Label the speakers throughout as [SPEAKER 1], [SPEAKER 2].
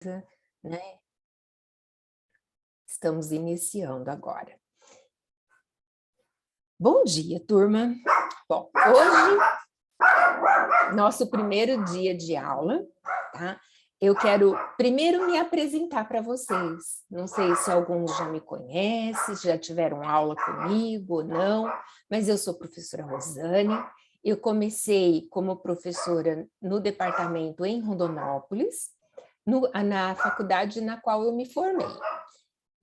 [SPEAKER 1] Beleza, né? Estamos iniciando agora. Bom dia, turma. Bom, hoje, nosso primeiro dia de aula, tá? Eu quero primeiro me apresentar para vocês. Não sei se alguns já me conhecem, já tiveram aula comigo ou não, mas eu sou professora Rosane. Eu comecei como professora no departamento em Rondonópolis, na faculdade na qual eu me formei.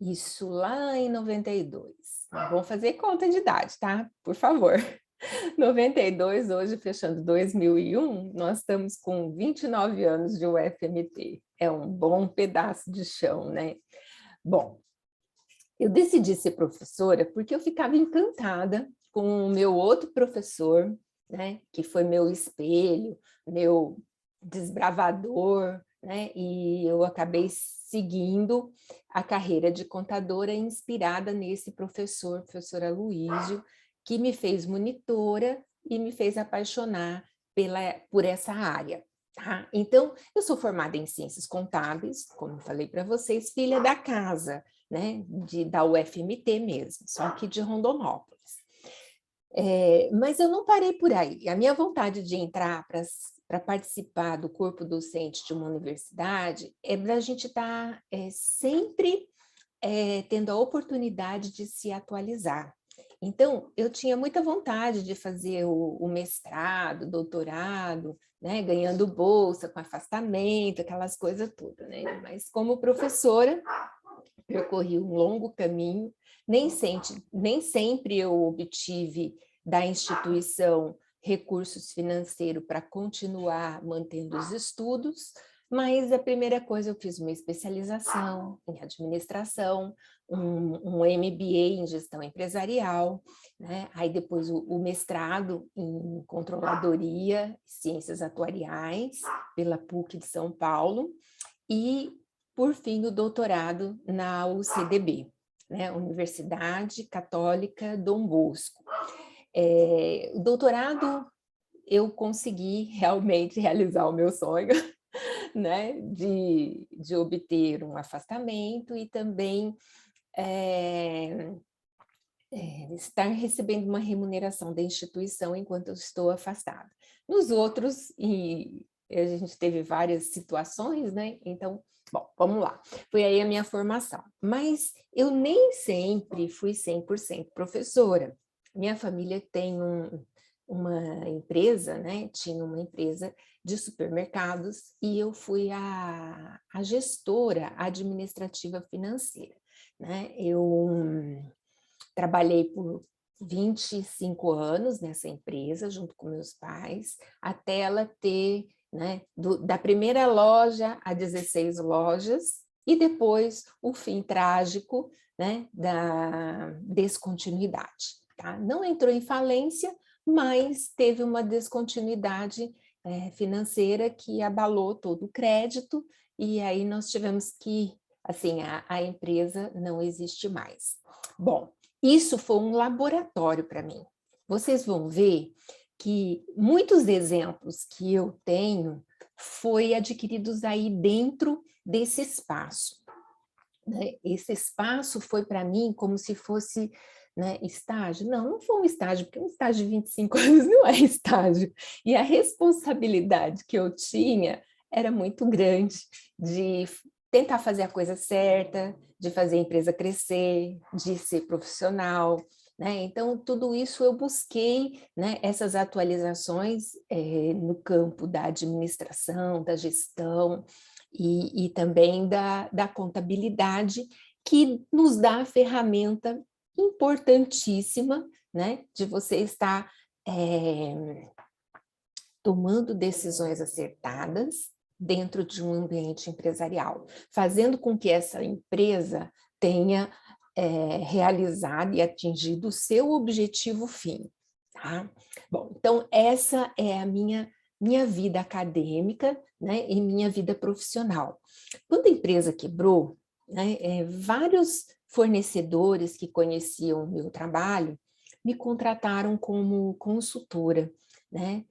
[SPEAKER 1] Isso lá em 92. Não vão fazer conta de idade, tá? Por favor. 92, hoje fechando 2001, nós estamos com 29 anos de UFMT. É um bom pedaço de chão, né? Bom, eu decidi ser professora porque eu ficava encantada com o meu outro professor, né? Que foi meu espelho, meu desbravador, né? E eu acabei seguindo a carreira de contadora inspirada nesse professor, professora Luísio, que me fez monitora e me fez apaixonar por essa área. Tá? Então, eu sou formada em ciências contábeis, como eu falei para vocês, filha da casa, né? Da UFMT mesmo, só que de Rondonópolis. Mas eu não parei por aí. A minha vontade de entrar para participar do corpo docente de uma universidade é para a gente estar sempre tendo a oportunidade de se atualizar. Então, eu tinha muita vontade de fazer o mestrado, doutorado, né, ganhando bolsa, com afastamento, aquelas coisas todas, né? Mas como professora, percorri um longo caminho, nem sempre eu obtive da instituição recursos financeiros para continuar mantendo os estudos, mas a primeira coisa, eu fiz uma especialização em administração, um MBA em gestão empresarial, né? Aí depois o mestrado em controladoria, ciências atuariais, pela PUC de São Paulo, e, por fim, o doutorado na UCDB, né? Universidade Católica Dom Bosco. O doutorado, eu consegui realmente realizar o meu sonho, né, de obter um afastamento e também estar recebendo uma remuneração da instituição enquanto eu estou afastada. Nos outros, e a gente teve várias situações, né? Então, bom, vamos lá. Foi aí a minha formação. Mas eu nem sempre fui 100% professora. Minha família tem uma empresa, né? Tinha uma empresa de supermercados e eu fui a gestora administrativa financeira, né? Eu trabalhei por 25 anos nessa empresa, junto com meus pais, até ela ter, né, da primeira loja a 16 lojas, e depois o fim trágico, né, da descontinuidade. Tá? Não entrou em falência, mas teve uma descontinuidade financeira que abalou todo o crédito, e aí nós tivemos que, assim, a empresa não existe mais. Bom, isso foi um laboratório para mim. Vocês vão ver que muitos exemplos que eu tenho foi adquiridos aí dentro desse espaço, né? Esse espaço foi para mim como se fosse, né, estágio. Não foi um estágio, porque um estágio de 25 anos não é estágio. E a responsabilidade que eu tinha era muito grande de tentar fazer a coisa certa, de fazer a empresa crescer, de ser profissional, né? Então, tudo isso eu busquei, né, essas atualizações no campo da administração, da gestão e também da contabilidade, que nos dá a ferramenta importantíssima, né, de você estar tomando decisões acertadas dentro de um ambiente empresarial, fazendo com que essa empresa tenha realizado e atingido o seu objetivo fim. Tá? Bom, então essa é a minha vida acadêmica, né, e minha vida profissional. Quando a empresa quebrou, né, vários fornecedores que conheciam o meu trabalho me contrataram como consultora, né?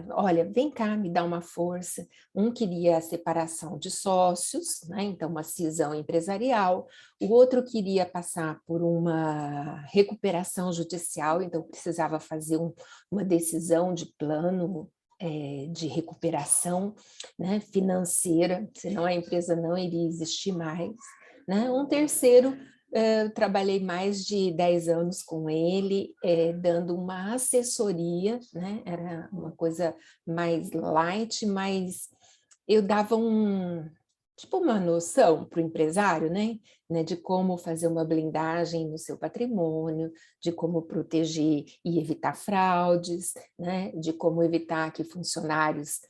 [SPEAKER 1] olha, vem cá, me dá uma força. Um queria a separação de sócios, né? Então uma cisão empresarial. O outro queria passar por uma recuperação judicial, então precisava fazer uma decisão de plano de recuperação, né, financeira, senão a empresa não iria existir mais. Né? Um terceiro, eu trabalhei mais de 10 anos com ele, dando uma assessoria, né? Era uma coisa mais light, mas eu dava tipo uma noção para o empresário, né? De como fazer uma blindagem no seu patrimônio, de como proteger e evitar fraudes, né? De como evitar que funcionários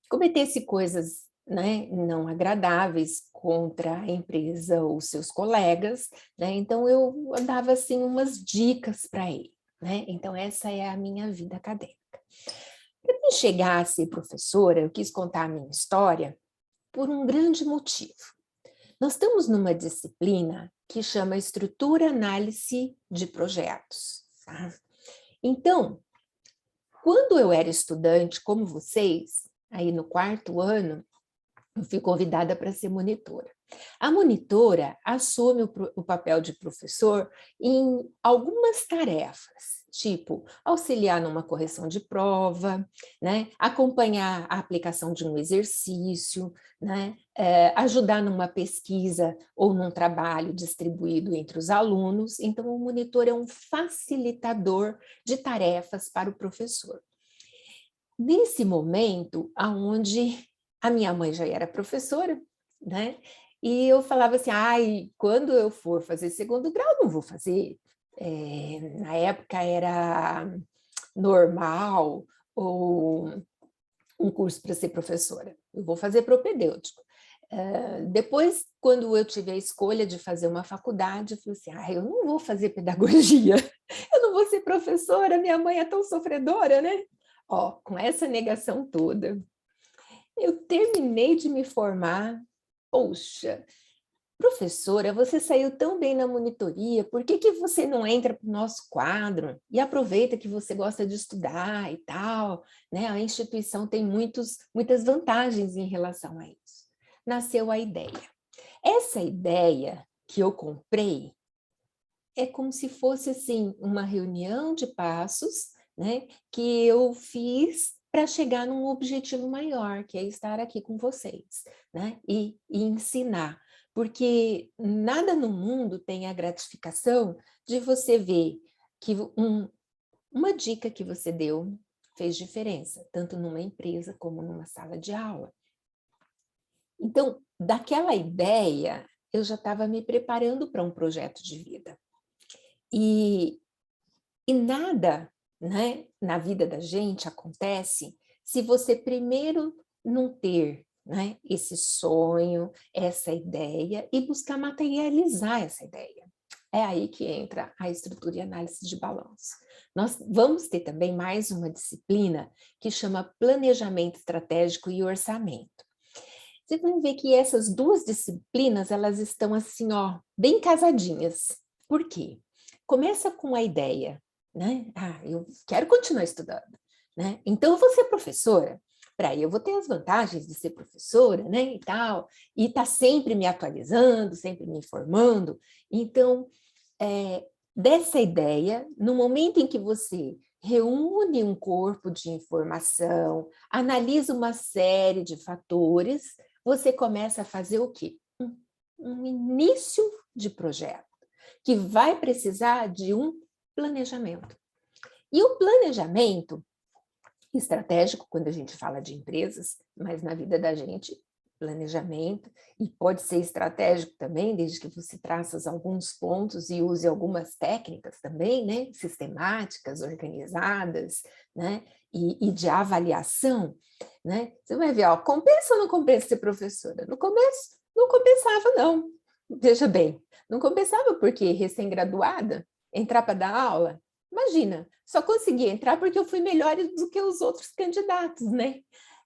[SPEAKER 1] cometessem coisas, né, não agradáveis contra a empresa ou seus colegas, né? Então eu dava assim umas dicas para ele, né? Então essa é a minha vida acadêmica. Para mim chegar a ser professora, eu quis contar a minha história por um grande motivo. Nós estamos numa disciplina que chama Estrutura Análise de Projetos. Tá? Então, quando eu era estudante, como vocês, aí no 4º ano, eu fui convidada para ser monitora. A monitora assume o papel de professor em algumas tarefas, tipo auxiliar numa correção de prova, né? Acompanhar a aplicação de um exercício, né? Ajudar numa pesquisa ou num trabalho distribuído entre os alunos. Então, o monitor é um facilitador de tarefas para o professor. Nesse momento, onde a minha mãe já era professora, né? E eu falava assim, quando eu for fazer 2º grau, não vou fazer. Na época era normal ou um curso para ser professora. Eu vou fazer propedêutico. Depois, quando eu tive a escolha de fazer uma faculdade, eu falei assim, eu não vou fazer pedagogia, eu não vou ser professora, minha mãe é tão sofredora, né? Com essa negação toda, eu terminei de me formar. Poxa, professora, você saiu tão bem na monitoria, por que você não entra para o nosso quadro e aproveita que você gosta de estudar e tal? Né? A instituição tem muitas vantagens em relação a isso. Nasceu a ideia. Essa ideia que eu comprei é como se fosse assim, uma reunião de passos, né, que eu fiz para chegar num objetivo maior, que é estar aqui com vocês, né, e ensinar. Porque nada no mundo tem a gratificação de você ver que uma dica que você deu fez diferença, tanto numa empresa como numa sala de aula. Então, daquela ideia, eu já estava me preparando para um projeto de vida. E nada, né, na vida da gente acontece se você primeiro não ter, né, esse sonho, essa ideia e buscar materializar essa ideia. É aí que entra a estrutura e análise de balanço. Nós vamos ter também mais uma disciplina que chama planejamento estratégico e orçamento. Você vai ver que essas duas disciplinas, elas estão assim, bem casadinhas. Por quê? Começa com a ideia, né? Eu quero continuar estudando, né? Então eu vou ser professora. Para aí eu vou ter as vantagens de ser professora, né? E tal, e tá sempre me atualizando, sempre me informando. Então, dessa ideia, no momento em que você reúne um corpo de informação, analisa uma série de fatores, você começa a fazer o quê? Um início de projeto, que vai precisar de um planejamento. E o planejamento estratégico, quando a gente fala de empresas, mas na vida da gente, planejamento, e pode ser estratégico também, desde que você traça alguns pontos e use algumas técnicas também, né, sistemáticas, organizadas, né, e de avaliação, né, você vai ver, compensa ou não compensa ser professora? No começo, não compensava não, veja bem, não compensava porque recém-graduada, entrar para dar aula, imagina, só consegui entrar porque eu fui melhor do que os outros candidatos, né?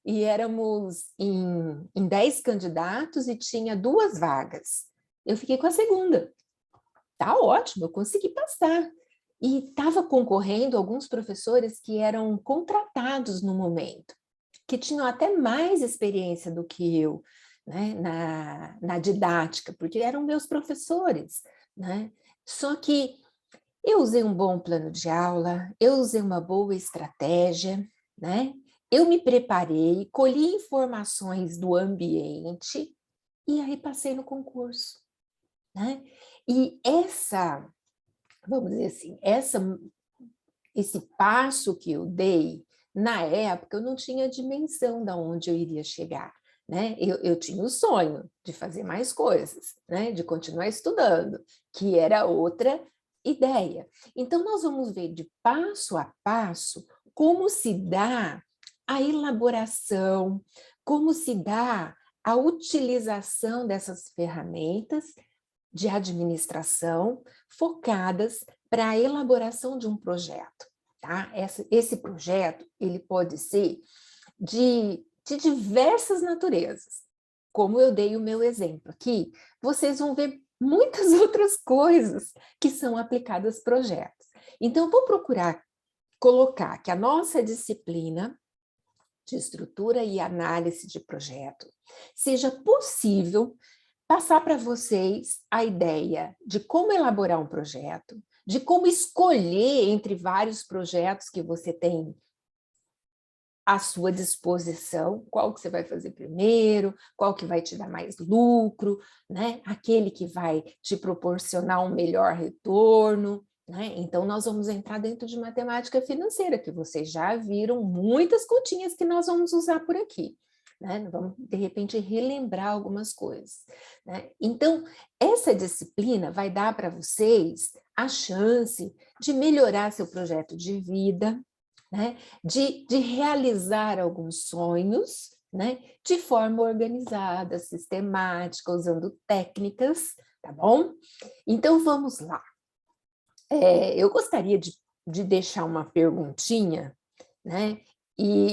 [SPEAKER 1] E éramos em 10 candidatos e tinha 2 vagas. Eu fiquei com a segunda. Tá ótimo, eu consegui passar. E estava concorrendo alguns professores que eram contratados no momento, que tinham até mais experiência do que eu, né, na didática, porque eram meus professores, né? Só que eu usei um bom plano de aula, eu usei uma boa estratégia, né? Eu me preparei, colhi informações do ambiente e aí passei no concurso, né? E vamos dizer assim, esse passo que eu dei, na época eu não tinha dimensão de onde eu iria chegar, né? Eu tinha o sonho de fazer mais coisas, né? De continuar estudando, que era outra ideia. Então, nós vamos ver de passo a passo como se dá a elaboração, como se dá a utilização dessas ferramentas de administração focadas para a elaboração de um projeto. Tá? Esse projeto ele pode ser de diversas naturezas. Como eu dei o meu exemplo aqui, vocês vão ver muitas outras coisas que são aplicadas a projetos. Então, vou procurar colocar que a nossa disciplina de estrutura e análise de projeto seja possível passar para vocês a ideia de como elaborar um projeto, de como escolher entre vários projetos que você tem à sua disposição, qual que você vai fazer primeiro, qual que vai te dar mais lucro, né? Aquele que vai te proporcionar um melhor retorno, né? Então, nós vamos entrar dentro de matemática financeira, que vocês já viram muitas continhas que nós vamos usar por aqui. Né? Vamos, de repente, relembrar algumas coisas. Né? Então, essa disciplina vai dar para vocês a chance de melhorar seu projeto de vida, né? De realizar alguns sonhos, né? De forma organizada, sistemática, usando técnicas, tá bom? Então, vamos lá. Eu gostaria de deixar uma perguntinha, né?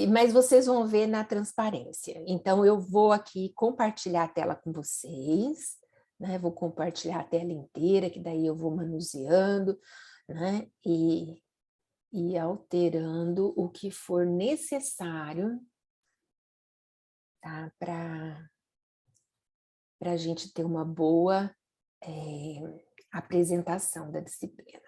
[SPEAKER 1] Mas vocês vão ver na transparência. Então, eu vou aqui compartilhar a tela com vocês, né? Vou compartilhar a tela inteira, que daí eu vou manuseando, né? E alterando o que for necessário, tá? Para a gente ter uma boa apresentação da disciplina.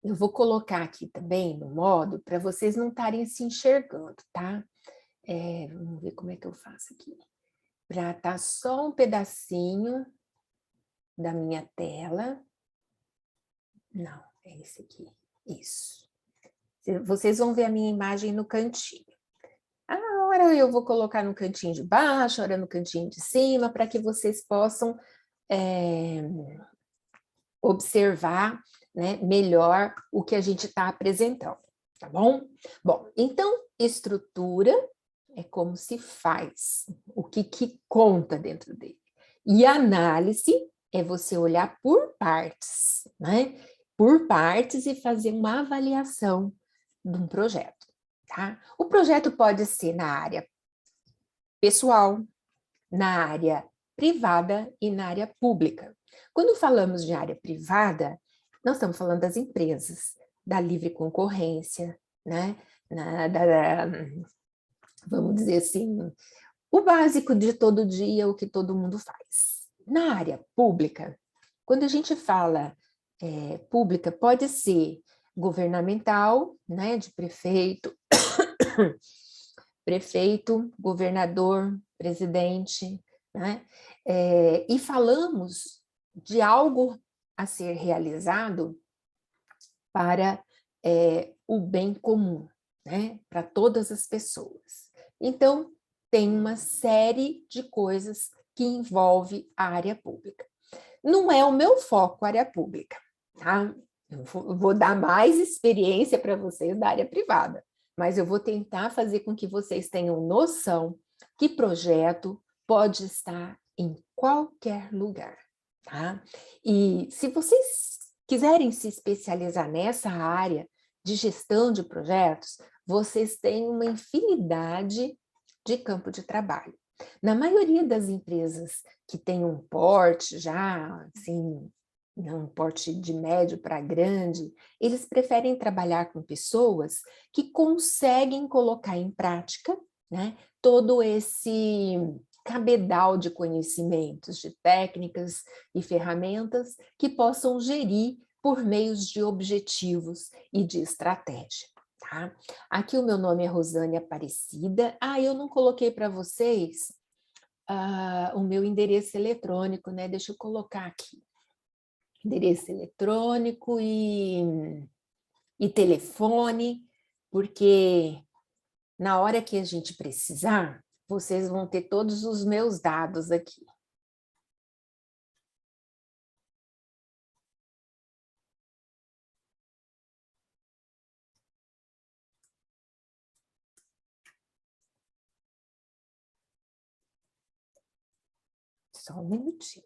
[SPEAKER 1] Eu vou colocar aqui também no modo para vocês não estarem se enxergando, tá? Vamos ver como é que eu faço aqui. Para estar só um pedacinho da minha tela. Não, é esse aqui. Isso. Vocês vão ver a minha imagem no cantinho. A hora eu vou colocar no cantinho de baixo, a hora no cantinho de cima, para que vocês possam observar, né, melhor o que a gente está apresentando, tá bom? Bom, então, estrutura é como se faz, o que conta dentro dele. E análise é você olhar por partes, né? Por partes e fazer uma avaliação de um projeto, tá? O projeto pode ser na área pessoal, na área privada e na área pública. Quando falamos de área privada, nós estamos falando das empresas, da livre concorrência, né? Vamos dizer assim, o básico de todo dia, o que todo mundo faz. Na área pública, quando a gente fala pública, pode ser governamental, né? De prefeito, governador, presidente, né? E falamos de algo a ser realizado para o bem comum, né? Para todas as pessoas. Então, tem uma série de coisas que envolve a área pública. Não é o meu foco a área pública, tá? Eu vou dar mais experiência para vocês da área privada, mas eu vou tentar fazer com que vocês tenham noção que projeto pode estar em qualquer lugar, tá? E se vocês quiserem se especializar nessa área de gestão de projetos, vocês têm uma infinidade de campo de trabalho. Na maioria das empresas que tem um porte já, assim, um porte de médio para grande, eles preferem trabalhar com pessoas que conseguem colocar em prática, né, todo esse cabedal de conhecimentos, de técnicas e ferramentas que possam gerir por meios de objetivos e de estratégia. Tá? Aqui o meu nome é Rosane Aparecida. Eu não coloquei para vocês o meu endereço eletrônico, né? Deixa eu colocar aqui. Endereço eletrônico e telefone, porque na hora que a gente precisar, vocês vão ter todos os meus dados aqui. Só um minutinho.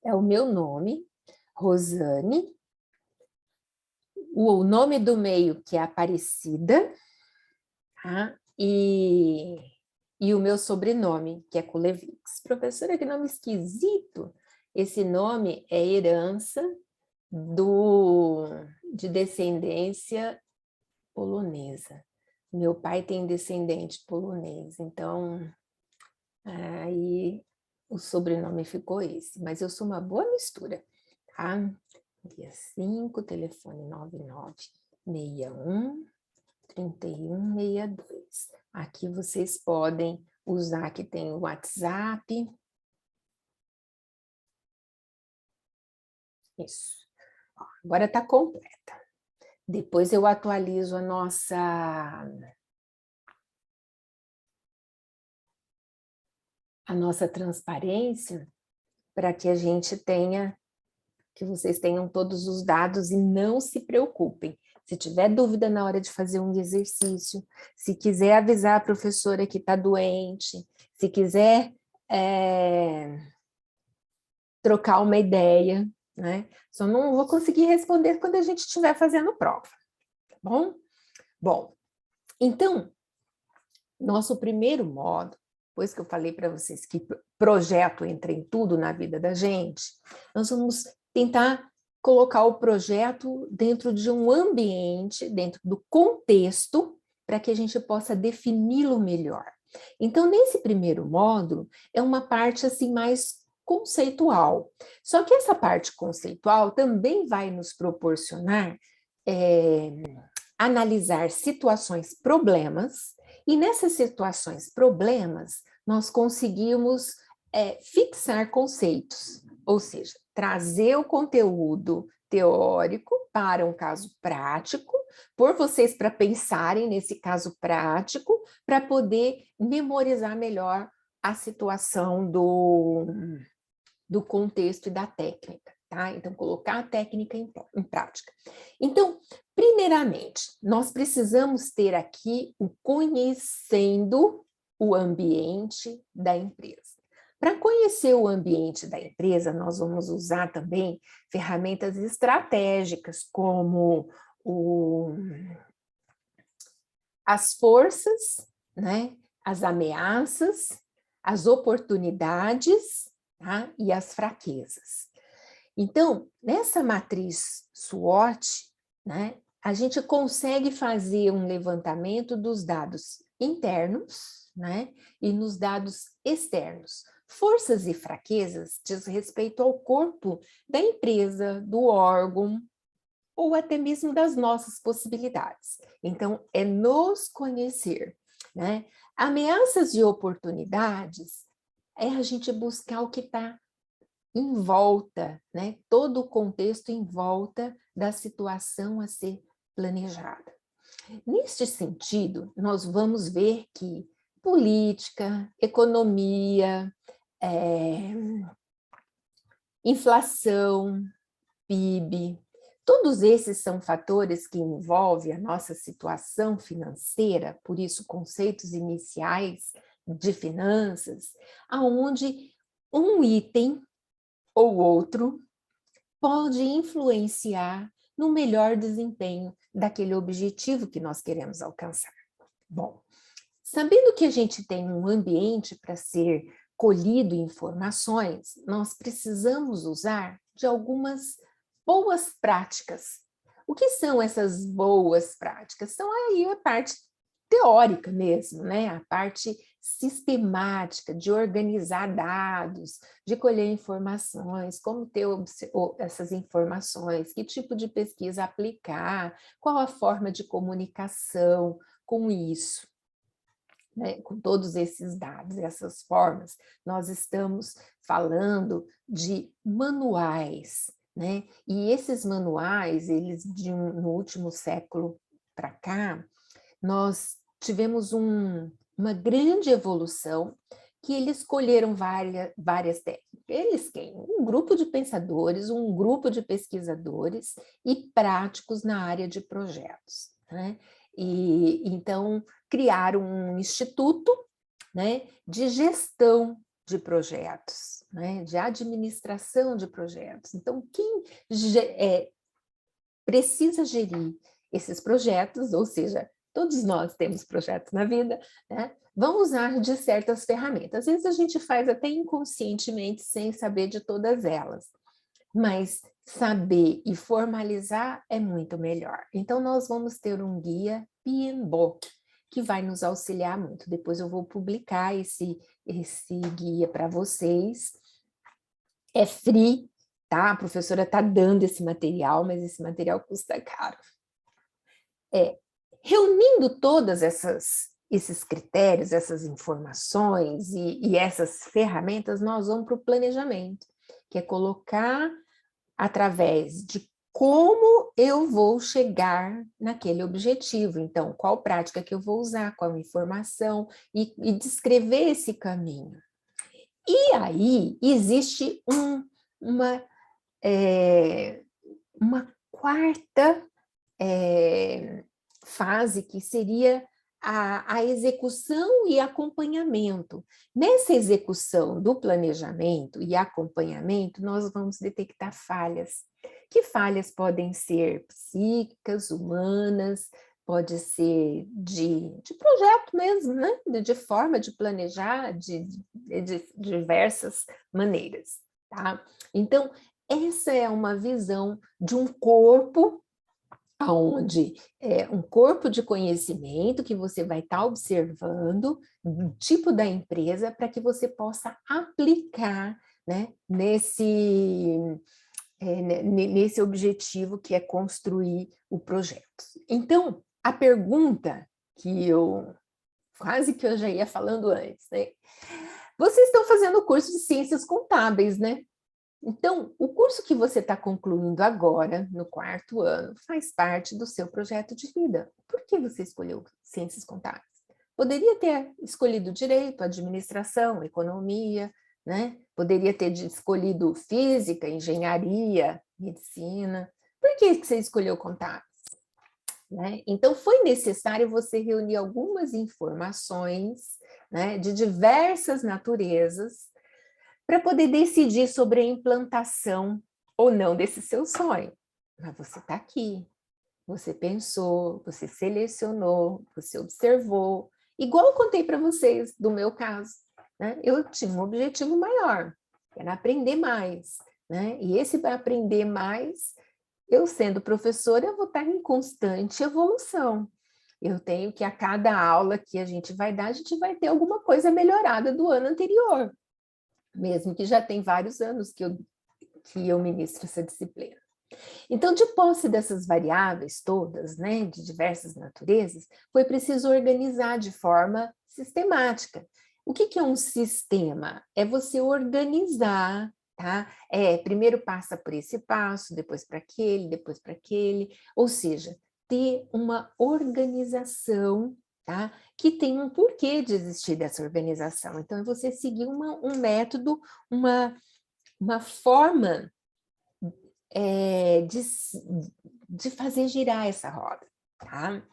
[SPEAKER 1] É o meu nome, Rosane, o nome do meio, que é Aparecida, tá? E o meu sobrenome, que é Kulevix. Professora, que nome esquisito! Esse nome é herança de descendência polonesa. Meu pai tem descendente polonês, então aí o sobrenome ficou esse, mas eu sou uma boa mistura, tá? Dia 5, telefone 9961-3162. Aqui vocês podem usar, que tem o WhatsApp. Isso. Agora está completa. Depois eu atualizo a nossa transparência para que a gente tenha, que vocês tenham todos os dados e não se preocupem. Se tiver dúvida na hora de fazer um exercício, se quiser avisar a professora que está doente, se quiser trocar uma ideia, né? Só não vou conseguir responder quando a gente estiver fazendo prova, tá bom? Bom, então, nosso primeiro modo, depois que eu falei para vocês que projeto entra em tudo na vida da gente, nós vamos tentar colocar o projeto dentro de um ambiente, dentro do contexto, para que a gente possa defini-lo melhor. Então, nesse primeiro módulo, é uma parte assim mais conceitual. Só que essa parte conceitual também vai nos proporcionar analisar situações problemas, e nessas situações problemas, nós conseguimos fixar conceitos, ou seja, trazer o conteúdo teórico para um caso prático, por vocês para pensarem nesse caso prático, para poder memorizar melhor a situação do contexto e da técnica, tá? Então, colocar a técnica em prática. Então, primeiramente, nós precisamos ter aqui o conhecendo o ambiente da empresa. Para conhecer o ambiente da empresa, nós vamos usar também ferramentas estratégicas, como as forças, né? As ameaças, as oportunidades, tá? E as fraquezas. Então, nessa matriz SWOT, né, a gente consegue fazer um levantamento dos dados internos, né, e nos dados externos. Forças e fraquezas diz respeito ao corpo da empresa, do órgão, ou até mesmo das nossas possibilidades. Então, é nos conhecer, né? Ameaças e oportunidades é a gente buscar o que está em volta, né? Todo o contexto em volta da situação a ser planejada. Neste sentido, nós vamos ver que política, economia, inflação, PIB, todos esses são fatores que envolvem a nossa situação financeira, por isso conceitos iniciais de finanças, aonde um item ou outro pode influenciar no melhor desempenho daquele objetivo que nós queremos alcançar. Bom, sabendo que a gente tem um ambiente para ser colhido informações, nós precisamos usar de algumas boas práticas. O que são essas boas práticas? São aí a parte teórica mesmo, né? A parte sistemática de organizar dados, de colher informações, como ter essas informações, que tipo de pesquisa aplicar, qual a forma de comunicação com isso. Né, com todos esses dados, essas formas, nós estamos falando de manuais, né? E esses manuais, eles no último século para cá, nós tivemos uma grande evolução que eles escolheram várias técnicas. Eles quem? Um grupo de pensadores, um grupo de pesquisadores e práticos na área de projetos, né? E então criaram um instituto, né, de gestão de projetos, né, de administração de projetos. Então, quem precisa gerir esses projetos, ou seja, todos nós temos projetos na vida, né, vão usar de certas ferramentas. Às vezes a gente faz até inconscientemente, sem saber de todas elas, mas saber e formalizar é muito melhor. Então, nós vamos ter um guia PMBOK, que vai nos auxiliar muito. Depois eu vou publicar esse guia para vocês. É free, tá? A professora está dando esse material, mas esse material custa caro. Reunindo todas esses critérios, essas informações e essas ferramentas, nós vamos para o planejamento, que é colocar através de como eu vou chegar naquele objetivo. Então, qual prática que eu vou usar, qual informação, e descrever esse caminho. E aí, existe uma quarta fase, que seria a execução e acompanhamento. Nessa execução do planejamento e acompanhamento, nós vamos detectar falhas. Que falhas podem ser psíquicas, humanas, pode ser de projeto mesmo, né? De forma de planejar de diversas maneiras, tá? Então, essa é uma visão de um corpo, onde é um corpo de conhecimento que você vai estar observando, o tipo da empresa, para que você possa aplicar, né, nesse objetivo, que é construir o projeto. Então, a pergunta que eu já ia falando antes, né? Vocês estão fazendo o curso de Ciências Contábeis, né? Então, o curso que você está concluindo agora, no 4º ano, faz parte do seu projeto de vida. Por que você escolheu Ciências Contábeis? Poderia ter escolhido Direito, Administração, Economia, né? Poderia ter escolhido Física, Engenharia, Medicina. Por que você escolheu Contábeis? Né? Então, foi necessário você reunir algumas informações, né, de diversas naturezas, para poder decidir sobre a implantação ou não desse seu sonho. Mas você está aqui, você pensou, você selecionou, você observou. Igual eu contei para vocês do meu caso, né? Eu tinha um objetivo maior, era aprender mais, né? E esse para aprender mais, eu sendo professora, eu vou estar em constante evolução. Eu tenho que, a cada aula que a gente vai dar, a gente vai ter alguma coisa melhorada do ano anterior, mesmo que já tem vários anos que eu ministro essa disciplina. Então, de posse dessas variáveis todas, né, de diversas naturezas, foi preciso organizar de forma sistemática. O que é um sistema? É você organizar, tá? Primeiro passa por esse passo, depois para aquele, ou seja, ter uma organização, tá? Que tem um porquê de existir dessa organização. Então, é você seguir um método, uma forma de fazer girar essa roda, tá?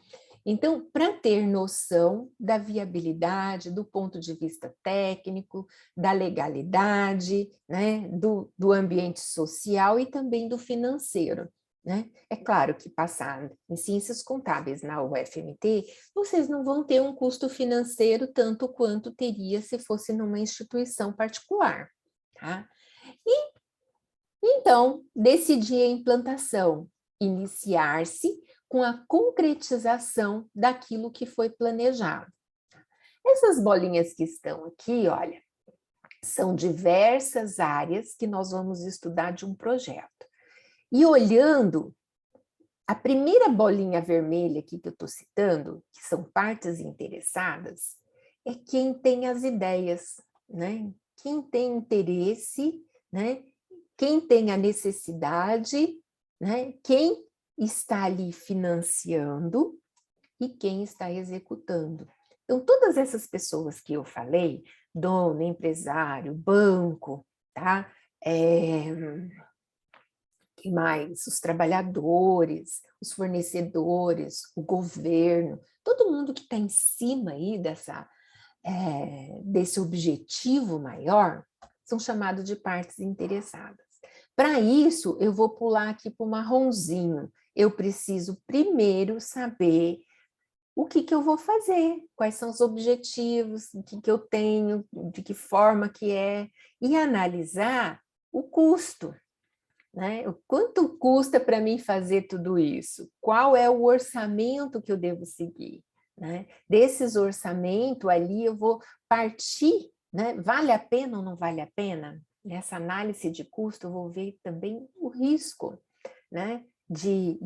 [SPEAKER 1] Então, para ter noção da viabilidade, do ponto de vista técnico, da legalidade, né, do ambiente social e também do financeiro. né? É claro que passar em ciências contábeis na UFMT, vocês não vão ter um custo financeiro tanto quanto teria se fosse numa instituição particular, tá? E, então, decidi a implantação, iniciar-se com a concretização daquilo que foi planejado. Essas bolinhas que estão aqui, olha, são diversas áreas que nós vamos estudar de um projeto. E olhando, a primeira bolinha vermelha aqui que eu estou citando, que são partes interessadas, é quem tem as ideias, né? Quem tem interesse, né? Quem tem a necessidade, né? Quem está ali financiando e quem está executando. Então, todas essas pessoas que eu falei, dono, empresário, banco, tá? Que mais? Os trabalhadores, os fornecedores, o governo, todo mundo que está em cima aí desse objetivo maior, são chamados de partes interessadas. Para isso, eu vou pular aqui para o marronzinho. Eu preciso primeiro saber o que eu vou fazer, quais são os objetivos, o que eu tenho, de que forma que é, e analisar o custo, né? O quanto custa para mim fazer tudo isso? Qual é o orçamento que eu devo seguir? Né? Desses orçamentos ali eu vou partir, né? Vale a pena ou não vale a pena? Nessa análise de custo eu vou ver também o risco, né? De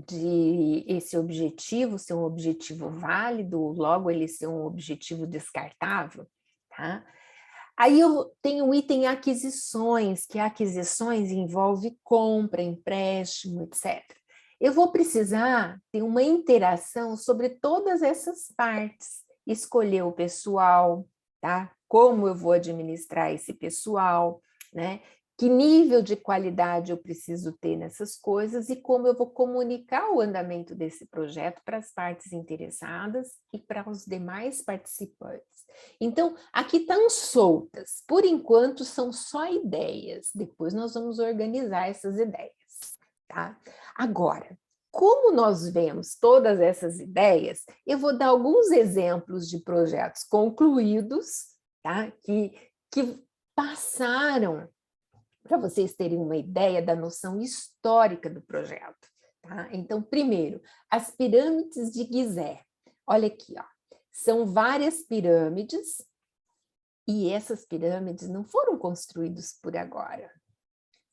[SPEAKER 1] esse objetivo ser um objetivo válido, logo ele ser um objetivo descartável, tá? Aí eu tenho o item aquisições, que aquisições envolve compra, empréstimo, etc. Eu vou precisar ter uma interação sobre todas essas partes, escolher o pessoal, tá? Como eu vou administrar esse pessoal, né? Que nível de qualidade eu preciso ter nessas coisas e como eu vou comunicar o andamento desse projeto para as partes interessadas e para os demais participantes. Então, aqui estão soltas. Por enquanto, são só ideias. Depois nós vamos organizar essas ideias, tá? Agora, como nós vemos todas essas ideias, eu vou dar alguns exemplos de projetos concluídos, tá? Que passaram, para vocês terem uma ideia da noção histórica do projeto, tá? Então, primeiro, as pirâmides de Gizé. Olha aqui, ó. São várias pirâmides, e essas pirâmides não foram construídas por agora.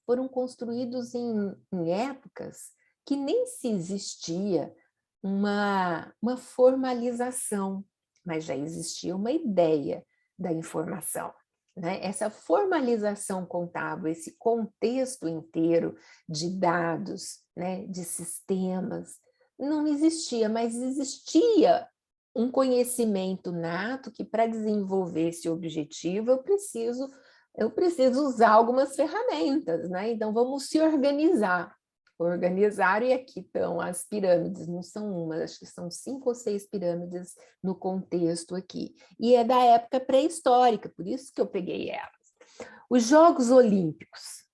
[SPEAKER 1] Foram construídos em épocas que nem se existia uma formalização, mas já existia uma ideia da informação, né? Essa formalização contábil, esse contexto inteiro de dados, né, de sistemas, não existia, mas existia um conhecimento nato que, para desenvolver esse objetivo, eu preciso usar algumas ferramentas, né? Então, vamos se organizar. Organizar, e aqui estão as pirâmides, não são uma, acho que são 5 ou 6 pirâmides no contexto aqui. E é da época pré-histórica, por isso que eu peguei elas. Os Jogos Olímpicos.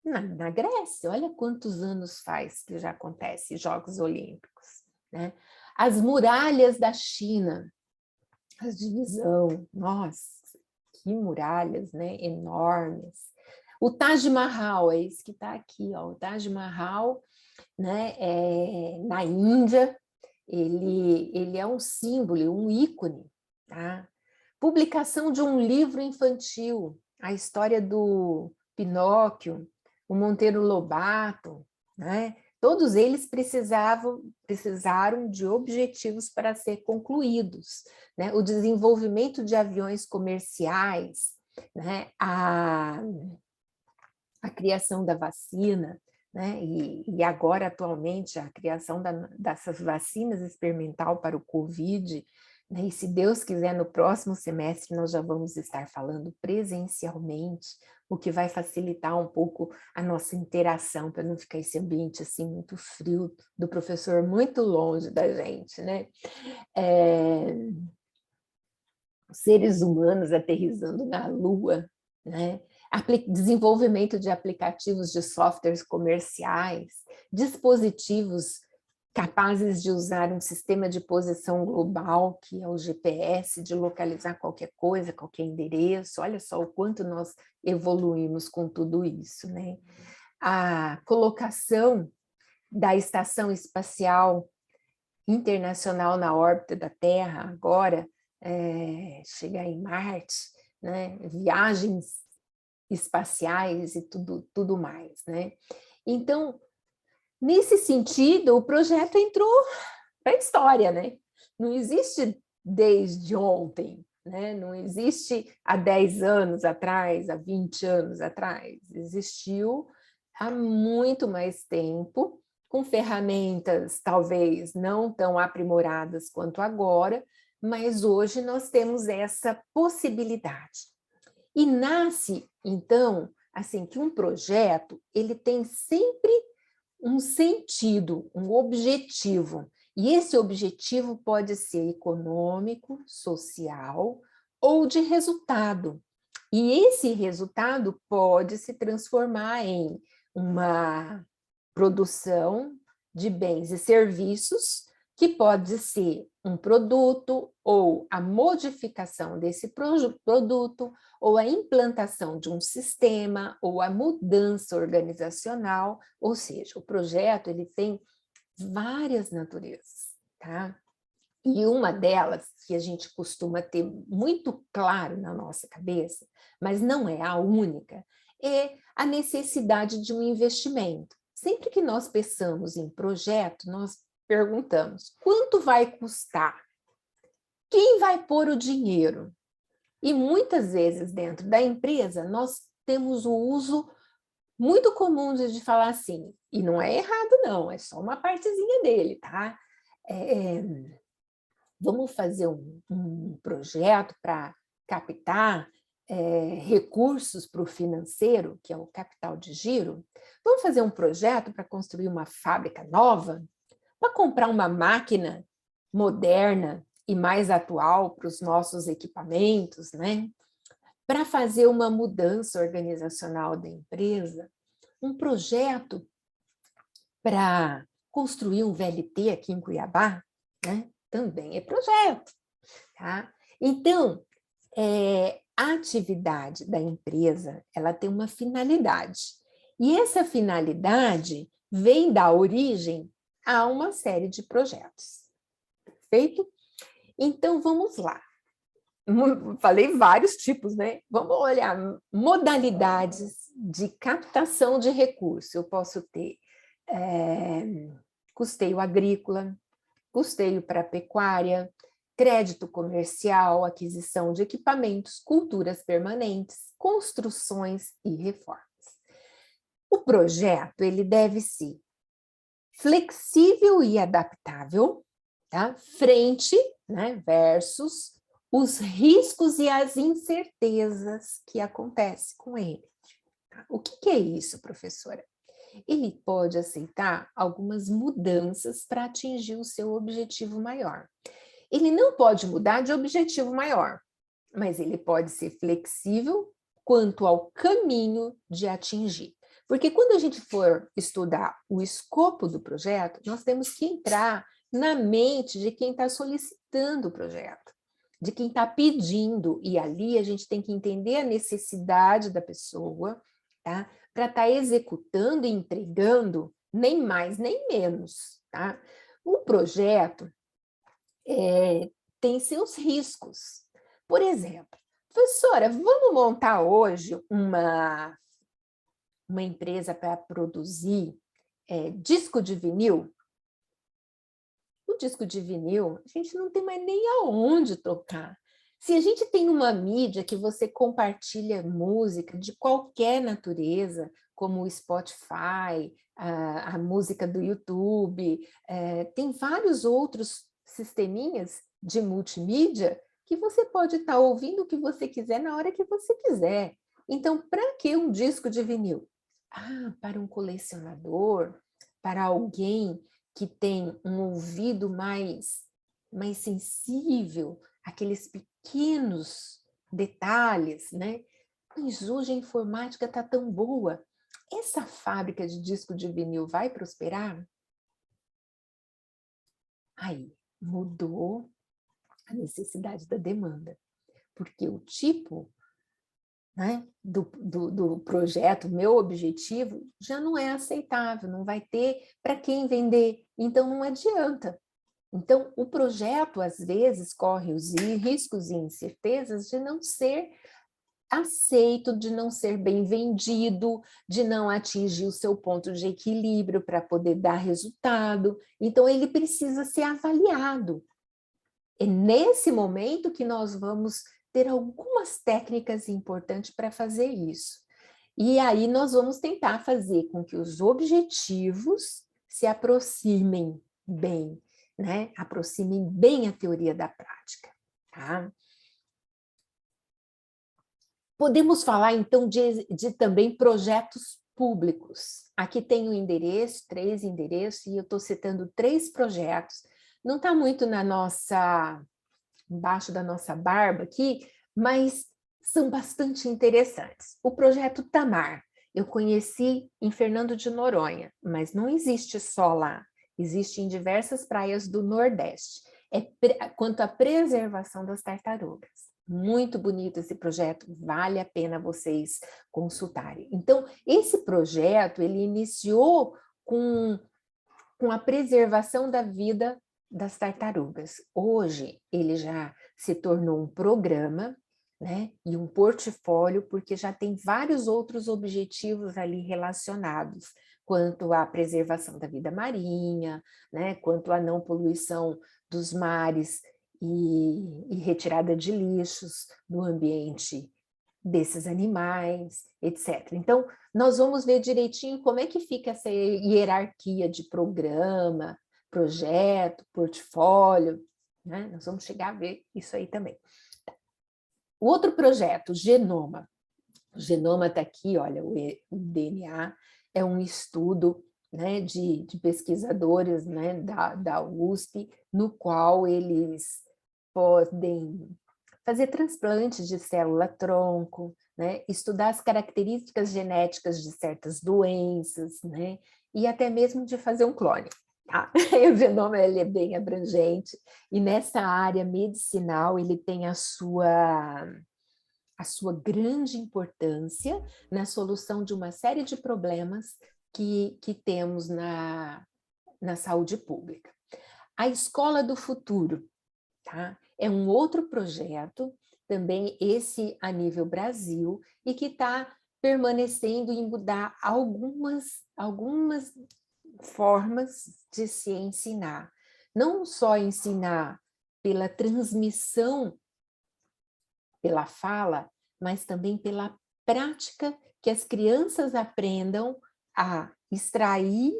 [SPEAKER 1] Na Grécia, olha quantos anos faz que já acontece Jogos Olímpicos, né? As muralhas da China, a divisão, nossa, que muralhas, né? Enormes. O Taj Mahal, é esse que está aqui, ó, o Taj Mahal, né? Na Índia, ele é um símbolo, um ícone, tá? Publicação de um livro infantil, a história do Pinóquio, o Monteiro Lobato, né? Todos eles precisaram de objetivos para ser concluídos, né? O desenvolvimento de aviões comerciais, né? A criação da vacina, né? E agora, atualmente, a criação dessas vacinas experimental para o Covid, né? E se Deus quiser, no próximo semestre nós já vamos estar falando presencialmente, o que vai facilitar um pouco a nossa interação, para não ficar esse ambiente assim muito frio, do professor muito longe da gente, né? Seres humanos aterrissando na Lua, né? desenvolvimento de aplicativos de softwares comerciais, dispositivos capazes de usar um sistema de posição global, que é o GPS, de localizar qualquer coisa, qualquer endereço. Olha só o quanto nós evoluímos com tudo isso, né? A colocação da Estação Espacial Internacional na órbita da Terra, agora, chegar em Marte, né? Viagens espaciais e tudo mais, né? Então, nesse sentido, o projeto entrou para a história, né? Não existe desde ontem, né? Não existe há 10 anos atrás, há 20 anos atrás. Existiu há muito mais tempo, com ferramentas talvez não tão aprimoradas quanto agora, mas hoje nós temos essa possibilidade. E nasce, então, assim, que um projeto, ele tem sempre um sentido, um objetivo. E esse objetivo pode ser econômico, social ou de resultado. E esse resultado pode se transformar em uma produção de bens e serviços, que pode ser um produto, ou a modificação desse produto, ou a implantação de um sistema, ou a mudança organizacional, ou seja, o projeto ele tem várias naturezas, tá? E uma delas, que a gente costuma ter muito claro na nossa cabeça, mas não é a única, é a necessidade de um investimento. Sempre que nós pensamos em projeto, nós perguntamos, quanto vai custar? Quem vai pôr o dinheiro? E muitas vezes dentro da empresa nós temos o uso muito comum de falar assim, e não é errado não, é só uma partezinha dele, tá? Vamos fazer um projeto para captar recursos para o financeiro, que é o capital de giro. Vamos fazer um projeto para construir uma fábrica nova, para comprar uma máquina moderna e mais atual para os nossos equipamentos, né? Para fazer uma mudança organizacional da empresa, um projeto para construir um VLT aqui em Cuiabá, né? Também é projeto, tá? Então, a atividade da empresa, ela tem uma finalidade, e essa finalidade vem dar origem a uma série de projetos, perfeito? Então, vamos lá. Falei vários tipos, né? Vamos olhar modalidades de captação de recursos. Eu posso ter custeio agrícola, custeio para pecuária, crédito comercial, aquisição de equipamentos, culturas permanentes, construções e reformas. O projeto ele deve ser flexível e adaptável, tá? Frente, né, versus os riscos e as incertezas que acontecem com ele. O que é isso, professora? Ele pode aceitar algumas mudanças para atingir o seu objetivo maior. Ele não pode mudar de objetivo maior, mas ele pode ser flexível quanto ao caminho de atingir. Porque quando a gente for estudar o escopo do projeto, nós temos que entrar na mente de quem está solicitando o projeto, de quem está pedindo, e ali a gente tem que entender a necessidade da pessoa, tá? Para estar executando e entregando nem mais nem menos, tá? O projeto tem seus riscos. Por exemplo, professora, vamos montar hoje uma empresa para produzir disco de vinil? O disco de vinil, a gente não tem mais nem aonde tocar. Se a gente tem uma mídia que você compartilha música de qualquer natureza, como o Spotify, a música do YouTube, tem vários outros sisteminhas de multimídia que você pode estar ouvindo o que você quiser na hora que você quiser. Então, para que um disco de vinil? Para um colecionador, para alguém que tem um ouvido mais sensível, aqueles pequenos detalhes, né? Mas hoje a informática está tão boa. Essa fábrica de disco de vinil vai prosperar? Aí mudou a necessidade da demanda, porque o tipo, né, do projeto, meu objetivo, já não é aceitável, não vai ter para quem vender, então não adianta. Então, o projeto, às vezes, corre os riscos e incertezas de não ser aceito, de não ser bem vendido, de não atingir o seu ponto de equilíbrio para poder dar resultado. Então, ele precisa ser avaliado. É nesse momento que nós vamos ter algumas técnicas importantes para fazer isso. E aí nós vamos tentar fazer com que os objetivos se aproximem bem, né? Aproximem bem a teoria da prática, tá? Podemos falar, então, de também projetos públicos. Aqui tem o endereço, 3 endereços, e eu estou citando 3 projetos. Não está muito embaixo da nossa barba aqui, mas são bastante interessantes. O projeto Tamar, eu conheci em Fernando de Noronha, mas não existe só lá, existe em diversas praias do Nordeste. É quanto à preservação das tartarugas. Muito bonito esse projeto, vale a pena vocês consultarem. Então, esse projeto, ele iniciou com a preservação da vida das tartarugas. Hoje, ele já se tornou um programa, né, e um portfólio, porque já tem vários outros objetivos ali relacionados, quanto à preservação da vida marinha, né, quanto à não poluição dos mares e retirada de lixos do ambiente desses animais, etc. Então, nós vamos ver direitinho como é que fica essa hierarquia de programa, projeto, portfólio, né? Nós vamos chegar a ver isso aí também. O outro projeto, Genoma. O Genoma está aqui, olha, o DNA é um estudo, né, de pesquisadores, né, da USP, no qual eles podem fazer transplantes de célula-tronco, né, estudar as características genéticas de certas doenças, né, e até mesmo de fazer um clone. Tá? O genoma ele é bem abrangente, e nessa área medicinal ele tem a sua grande importância na solução de uma série de problemas que temos na saúde pública. A Escola do Futuro, tá? É um outro projeto, também esse a nível Brasil, e que está permanecendo em mudar algumas formas de se ensinar. Não só ensinar pela transmissão, pela fala, mas também pela prática, que as crianças aprendam a extrair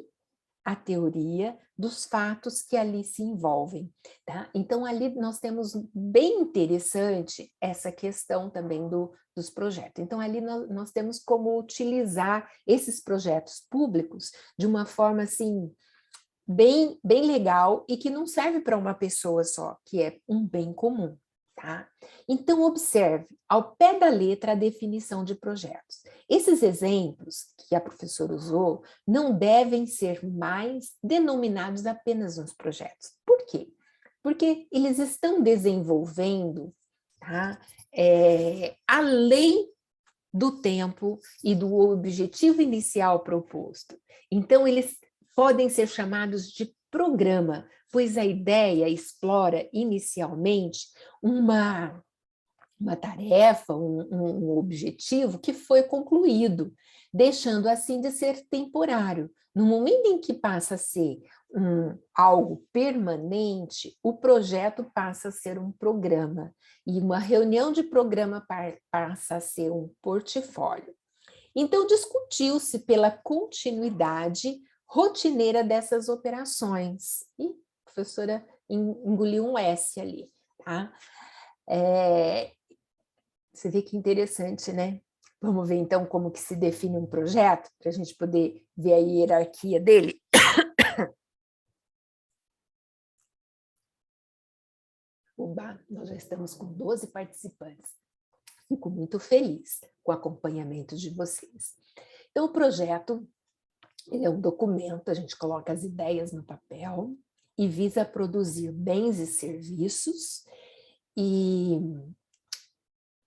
[SPEAKER 1] a teoria dos fatos que ali se envolvem. Tá? Então, ali nós temos bem interessante essa questão também dos projetos. Então, ali nós temos como utilizar esses projetos públicos de uma forma assim, bem legal e que não serve para uma pessoa só, que é um bem comum. Tá? Então, observe, ao pé da letra, a definição de projetos. Esses exemplos que a professora usou não devem ser mais denominados apenas uns projetos. Por quê? Porque eles estão desenvolvendo, tá, além do tempo e do objetivo inicial proposto. Então, eles podem ser chamados de programa, pois a ideia explora inicialmente uma tarefa, um objetivo que foi concluído, deixando assim de ser temporário. No momento em que passa a ser algo permanente, o projeto passa a ser um programa, e uma reunião de programa passa a ser um portfólio. Então, discutiu-se pela continuidade rotineira dessas operações. E a professora engoliu um S ali, tá? Você vê que interessante, né? Vamos ver, então, como que se define um projeto, para a gente poder ver a hierarquia dele. Oba, nós já estamos com 12 participantes. Fico muito feliz com o acompanhamento de vocês. Então, o projeto, ele é um documento, a gente coloca as ideias no papel e visa produzir bens e serviços, e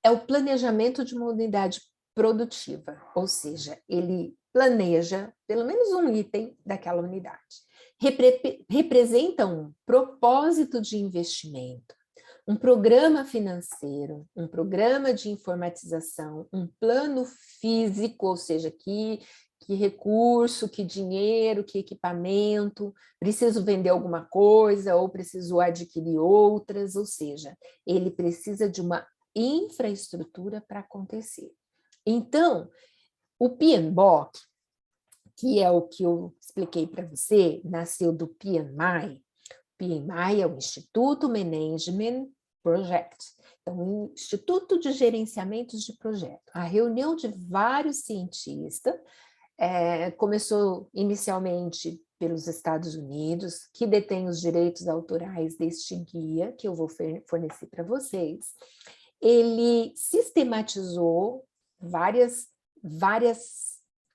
[SPEAKER 1] é o planejamento de uma unidade produtiva, ou seja, ele planeja pelo menos um item daquela unidade. Representa um propósito de investimento, um programa financeiro, um programa de informatização, um plano físico, ou seja, que recurso, que dinheiro, que equipamento, preciso vender alguma coisa ou preciso adquirir outras, ou seja, ele precisa de uma infraestrutura para acontecer. Então, o PMBOK, que é o que eu expliquei para você, nasceu do PMI. PMI é o Instituto Management Project, então, o Instituto de Gerenciamentos de Projeto. A reunião de vários cientistas começou inicialmente pelos Estados Unidos, que detém os direitos autorais deste guia, que eu vou fornecer para vocês. Ele sistematizou várias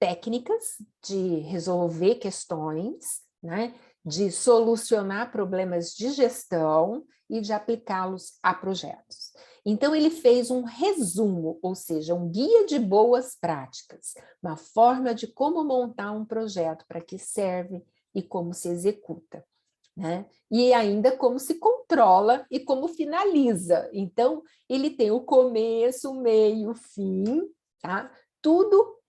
[SPEAKER 1] técnicas de resolver questões, né, de solucionar problemas de gestão e de aplicá-los a projetos. Então, ele fez um resumo, ou seja, um guia de boas práticas, uma forma de como montar um projeto, para que serve e como se executa, né? E ainda como se controla e como finaliza. Então, ele tem o começo, o meio, o fim, tá? Tudo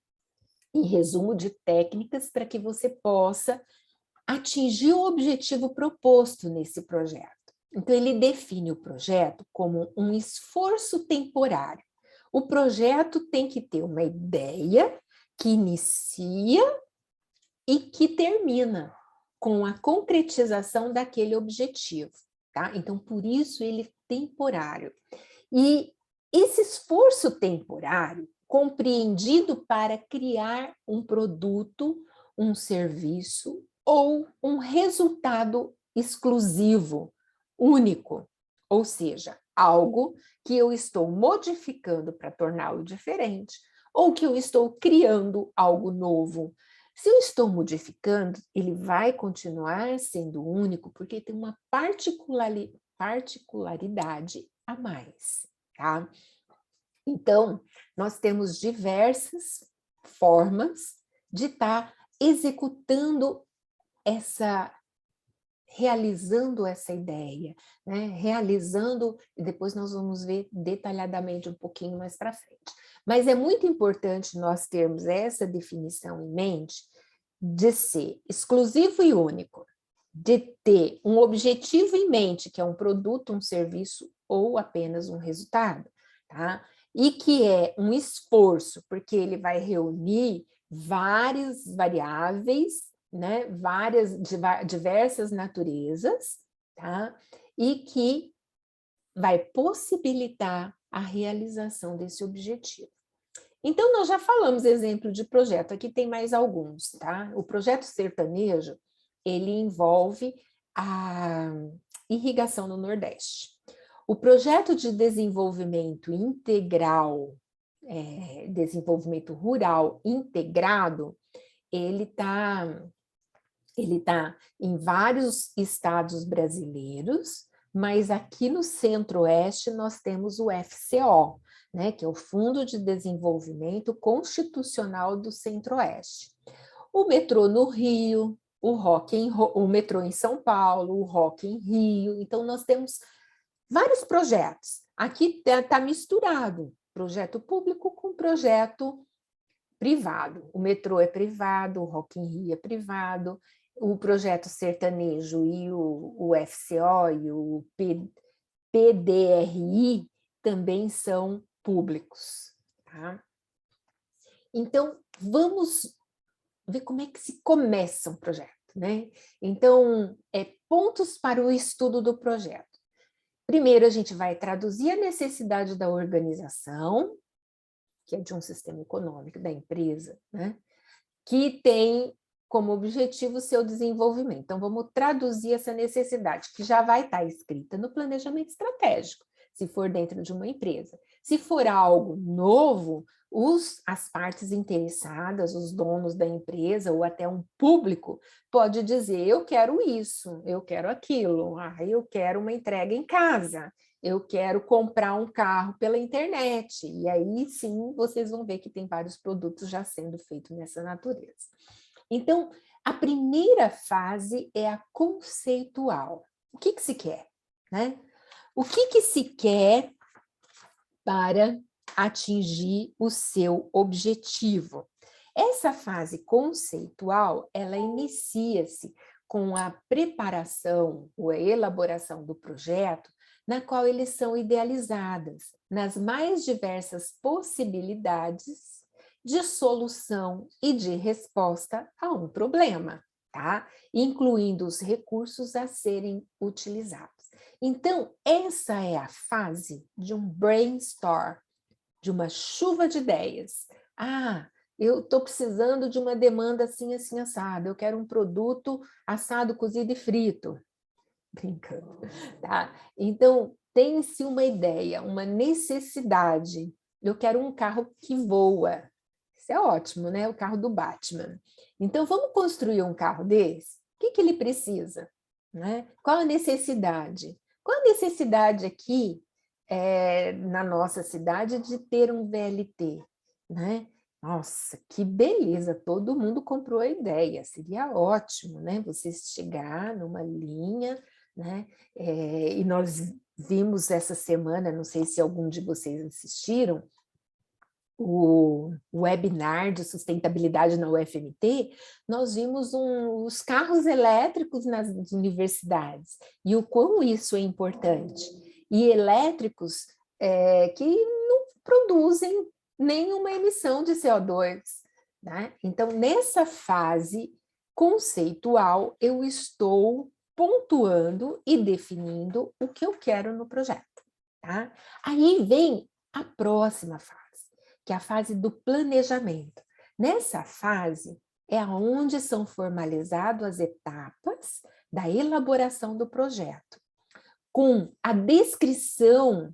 [SPEAKER 1] em resumo de técnicas para que você possa atingir o objetivo proposto nesse projeto. Então, ele define o projeto como um esforço temporário. O projeto tem que ter uma ideia que inicia e que termina com a concretização daquele objetivo, tá? Então, por isso ele é temporário. E esse esforço temporário, compreendido para criar um produto, um serviço ou um resultado exclusivo, único, ou seja, algo que eu estou modificando para torná-lo diferente, ou que eu estou criando algo novo. Se eu estou modificando, ele vai continuar sendo único, porque tem uma particularidade a mais, tá? Então, nós temos diversas formas de estar executando realizando essa ideia, né? Realizando, e depois nós vamos ver detalhadamente um pouquinho mais para frente. Mas é muito importante nós termos essa definição em mente de ser exclusivo e único, de ter um objetivo em mente, que é um produto, um serviço ou apenas um resultado, tá? E que é um esforço, porque ele vai reunir várias variáveis, né? Diversas naturezas, tá? E que vai possibilitar a realização desse objetivo. Então, nós já falamos exemplo de projeto, aqui tem mais alguns, tá? O projeto sertanejo, ele envolve a irrigação no Nordeste. O projeto de desenvolvimento integral, desenvolvimento rural integrado, ele tá em vários estados brasileiros, mas aqui no Centro-Oeste nós temos o FCO, né, que é o Fundo de Desenvolvimento Constitucional do Centro-Oeste. O metrô no Rio, o metrô em São Paulo, o Rock em Rio. Então, nós temos vários projetos. Aqui está misturado projeto público com projeto privado. O metrô é privado, o Rock in Rio é privado, o projeto sertanejo e o FCO e o PDRI também são públicos. Tá? Então, vamos ver como é que se começa um projeto, né? Então, pontos para o estudo do projeto. Primeiro, a gente vai traduzir a necessidade da organização, que é de um sistema econômico da empresa, né? Que tem como objetivo o seu desenvolvimento. Então, vamos traduzir essa necessidade, que já vai estar escrita no planejamento estratégico. se for dentro de uma empresa. Se for algo novo, as partes interessadas, os donos da empresa ou até um público, pode dizer, eu quero isso, eu quero aquilo, eu quero uma entrega em casa, eu quero comprar um carro pela internet. E aí sim, vocês vão ver que tem vários produtos já sendo feitos nessa natureza. Então, a primeira fase é a conceitual. O que se quer, né? O que se quer para atingir o seu objetivo? Essa fase conceitual, ela inicia-se com a preparação ou a elaboração do projeto, na qual eles são idealizadas nas mais diversas possibilidades de solução e de resposta a um problema, tá? Incluindo os recursos a serem utilizados. Então, essa é a fase de um brainstorm, de uma chuva de ideias. Eu estou precisando de uma demanda assim, assim, assado. Eu quero um produto assado, cozido e frito. Brincando, tá? Então, tem-se uma ideia, uma necessidade. Eu quero um carro que voa. Isso é ótimo, né? O carro do Batman. Então, vamos construir um carro desse? O que ele precisa? Né? Qual a necessidade? Qual a necessidade aqui, na nossa cidade, de ter um VLT? Né? Nossa, que beleza! Todo mundo comprou a ideia. Seria ótimo, né? Você chegar numa linha, né? E nós vimos essa semana, não sei se algum de vocês assistiram, o webinar de sustentabilidade na UFMT, nós vimos os carros elétricos nas universidades e o quão isso é importante. E elétricos que não produzem nenhuma emissão de CO2. Né? Então, nessa fase conceitual, eu estou pontuando e definindo o que eu quero no projeto. Tá? Aí vem a próxima fase, que é a fase do planejamento. Nessa fase é onde são formalizadas as etapas da elaboração do projeto, com a descrição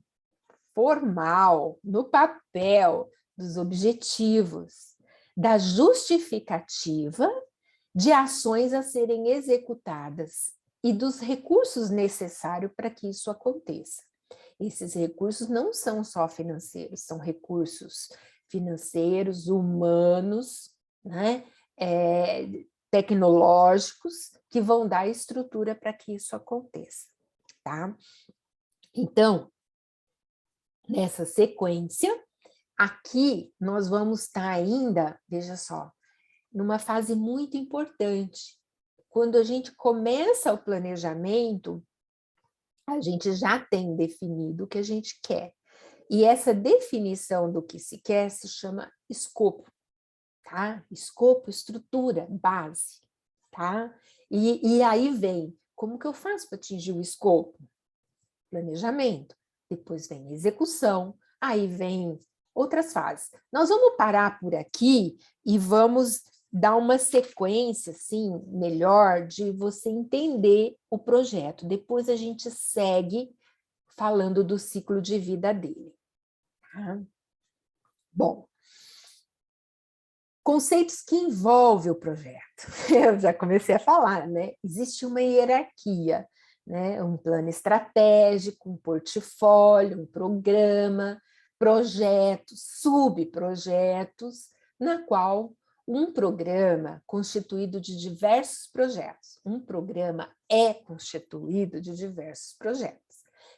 [SPEAKER 1] formal, no papel, dos objetivos, da justificativa de ações a serem executadas e dos recursos necessários para que isso aconteça. Esses recursos não são só financeiros, são recursos financeiros, humanos, né? Tecnológicos, que vão dar estrutura para que isso aconteça. Tá? Então, nessa sequência, aqui nós vamos estar ainda, veja só, numa fase muito importante. Quando a gente começa o planejamento, a gente já tem definido o que a gente quer. E essa definição do que se quer se chama escopo, tá? Escopo, estrutura, base, tá? E aí vem, como que eu faço para atingir o escopo? Planejamento, depois vem execução, aí vem outras fases. Nós vamos parar por aqui e vamos dar uma sequência, assim, melhor, de você entender o projeto. Depois a gente segue falando do ciclo de vida dele. Tá? Bom, conceitos que envolvem o projeto. Eu já comecei a falar, né? Existe uma hierarquia, né? Um plano estratégico, um portfólio, um programa, projetos, subprojetos, na qual um programa constituído de diversos projetos. Um programa é constituído de diversos projetos,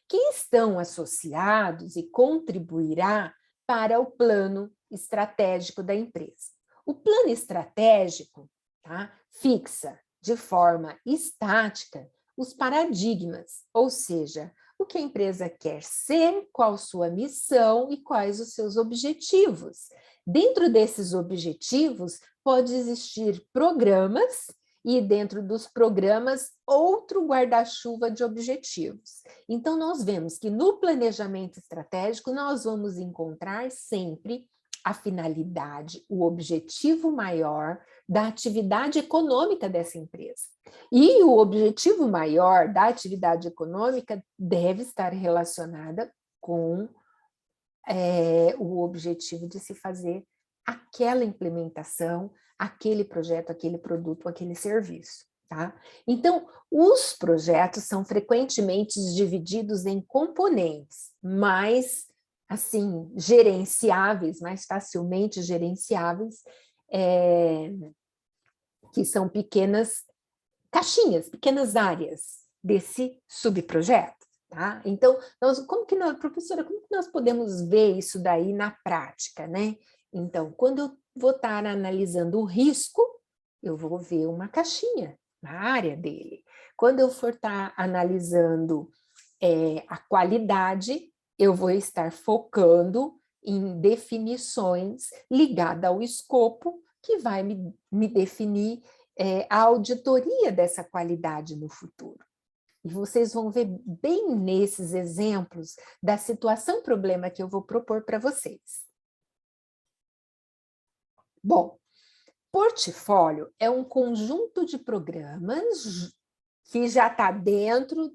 [SPEAKER 1] que estão associados e contribuirá para o plano estratégico da empresa. O plano estratégico, tá, fixa de forma estática os paradigmas, ou seja, o que a empresa quer ser, qual sua missão e quais os seus objetivos. Dentro desses objetivos, pode existir programas e, dentro dos programas, outro guarda-chuva de objetivos. Então, nós vemos que no planejamento estratégico, nós vamos encontrar sempre a finalidade, o objetivo maior da atividade econômica dessa empresa. E o objetivo maior da atividade econômica deve estar relacionada com o objetivo de se fazer aquela implementação, aquele projeto, aquele produto, aquele serviço, tá? Então, os projetos são frequentemente divididos em componentes mais, assim, gerenciáveis, mais facilmente gerenciáveis, que são pequenas caixinhas, pequenas áreas desse subprojeto. Tá? Então, professora, como que nós podemos ver isso daí na prática, né? Então, quando eu vou estar analisando o risco, eu vou ver uma caixinha na área dele. Quando eu for estar analisando a qualidade, eu vou estar focando em definições ligadas ao escopo, que vai me definir a auditoria dessa qualidade no futuro. E vocês vão ver bem nesses exemplos da situação-problema que eu vou propor para vocês. Bom, portfólio é um conjunto de programas que já está dentro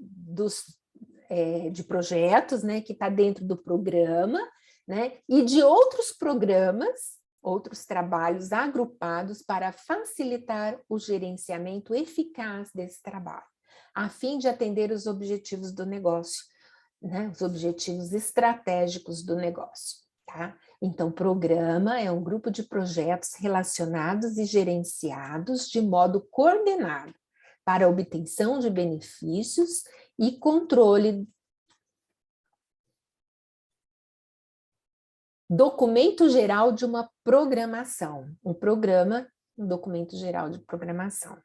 [SPEAKER 1] de projetos, né, que está dentro do programa, né, e de outros programas, outros trabalhos agrupados para facilitar o gerenciamento eficaz desse trabalho, a fim de atender os objetivos do negócio, né, os objetivos estratégicos do negócio. Tá? Então, programa é um grupo de projetos relacionados e gerenciados de modo coordenado para a obtenção de benefícios e controle. Documento geral de uma programação. Um programa, um documento geral de programação.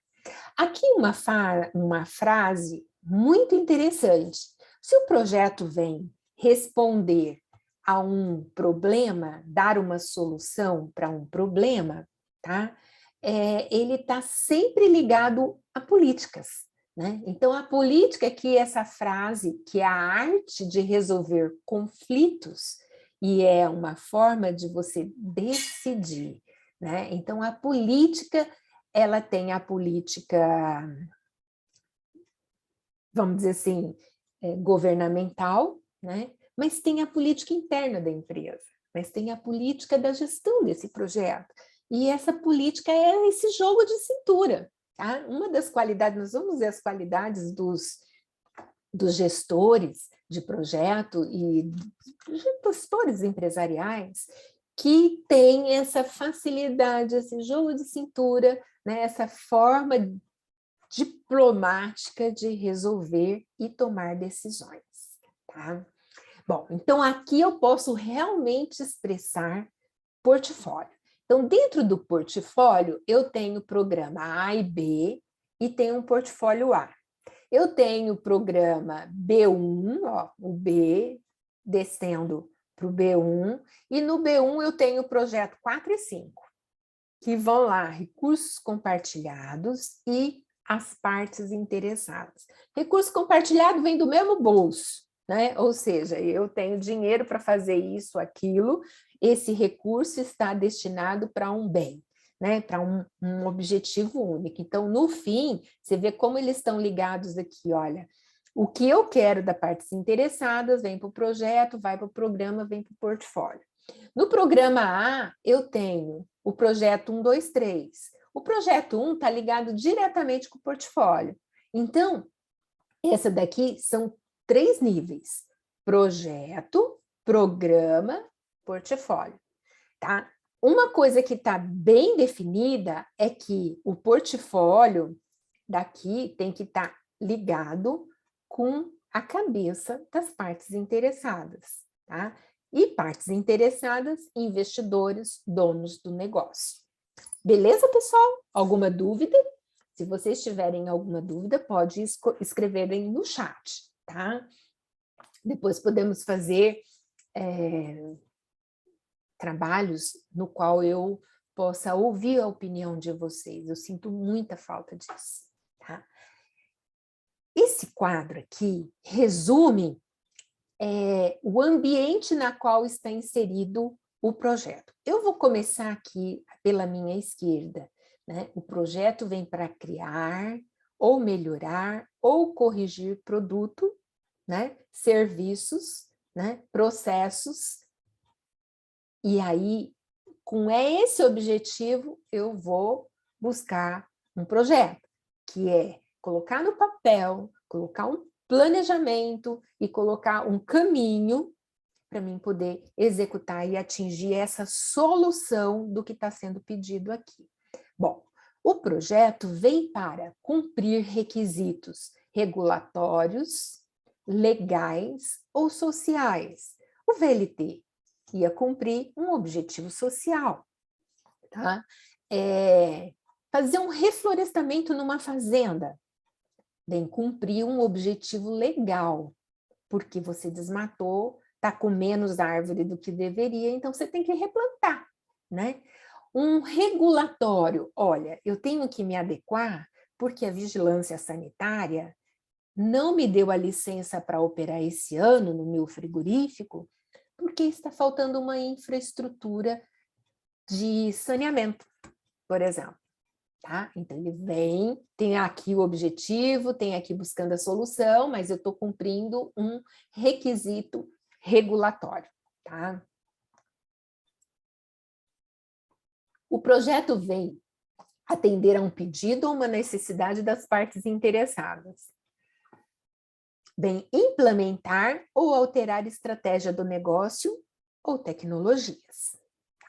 [SPEAKER 1] Aqui uma frase muito interessante. Se o projeto vem responder a um problema, dar uma solução para um problema, tá? Ele está sempre ligado a políticas, né? Então, a política aqui, essa frase, que é a arte de resolver conflitos, e é uma forma de você decidir, né? Então, a política, ela tem a política, vamos dizer assim, governamental, né? Mas tem a política interna da empresa, mas tem a política da gestão desse projeto. E essa política é esse jogo de cintura. Tá? Uma das qualidades, nós vamos ver as qualidades dos gestores de projeto e gestores empresariais que têm essa facilidade, esse jogo de cintura, né? Essa forma diplomática de resolver e tomar decisões. Tá? Bom, então aqui eu posso realmente expressar portfólio. Então, dentro do portfólio, eu tenho o programa A e B e tenho um portfólio A. Eu tenho o programa B1, ó, o B, descendo para o B1, e no B1 eu tenho o projeto 4 e 5, que vão lá, recursos compartilhados e as partes interessadas. Recurso compartilhado vem do mesmo bolso, né? Ou seja, eu tenho dinheiro para fazer isso, aquilo, esse recurso está destinado para um bem, né? Para um objetivo único. Então, no fim, você vê como eles estão ligados aqui, olha, o que eu quero da partes interessadas vem para o projeto, vai para o programa, vem para o portfólio. No programa A, eu tenho o projeto 1, 2, 3. O projeto 1 está ligado diretamente com o portfólio. Então, essa daqui são 3 níveis: projeto, programa, portfólio. Tá? Uma coisa que está bem definida é que o portfólio daqui tem que estar ligado com a cabeça das partes interessadas. Tá? E partes interessadas, investidores, donos do negócio. Beleza, pessoal? Alguma dúvida? Se vocês tiverem alguma dúvida, pode escreverem no chat, tá? Depois podemos fazer trabalhos no qual eu possa ouvir a opinião de vocês. Eu sinto muita falta disso, tá? Esse quadro aqui resume o ambiente na qual está inserido o projeto. Eu vou começar aqui pela minha esquerda, né? O projeto vem para criar, ou melhorar, ou corrigir produto, né? Serviços, né, processos, e aí, com esse objetivo, eu vou buscar um projeto, que é colocar no papel, colocar um planejamento e colocar um caminho para mim poder executar e atingir essa solução do que está sendo pedido aqui. Bom, o projeto vem para cumprir requisitos regulatórios, legais ou sociais. O VLT ia cumprir um objetivo social, tá? Fazer um reflorestamento numa fazenda, bem, cumprir um objetivo legal, porque você desmatou, está com menos árvore do que deveria, então você tem que replantar, né? Um regulatório, olha, eu tenho que me adequar porque a vigilância sanitária não me deu a licença para operar esse ano no meu frigorífico, porque está faltando uma infraestrutura de saneamento, por exemplo. Tá? Então, ele vem, tem aqui o objetivo, tem aqui buscando a solução, mas eu estou cumprindo um requisito regulatório. Tá? O projeto vem atender a um pedido ou uma necessidade das partes interessadas. Bem, implementar ou alterar estratégia do negócio ou tecnologias.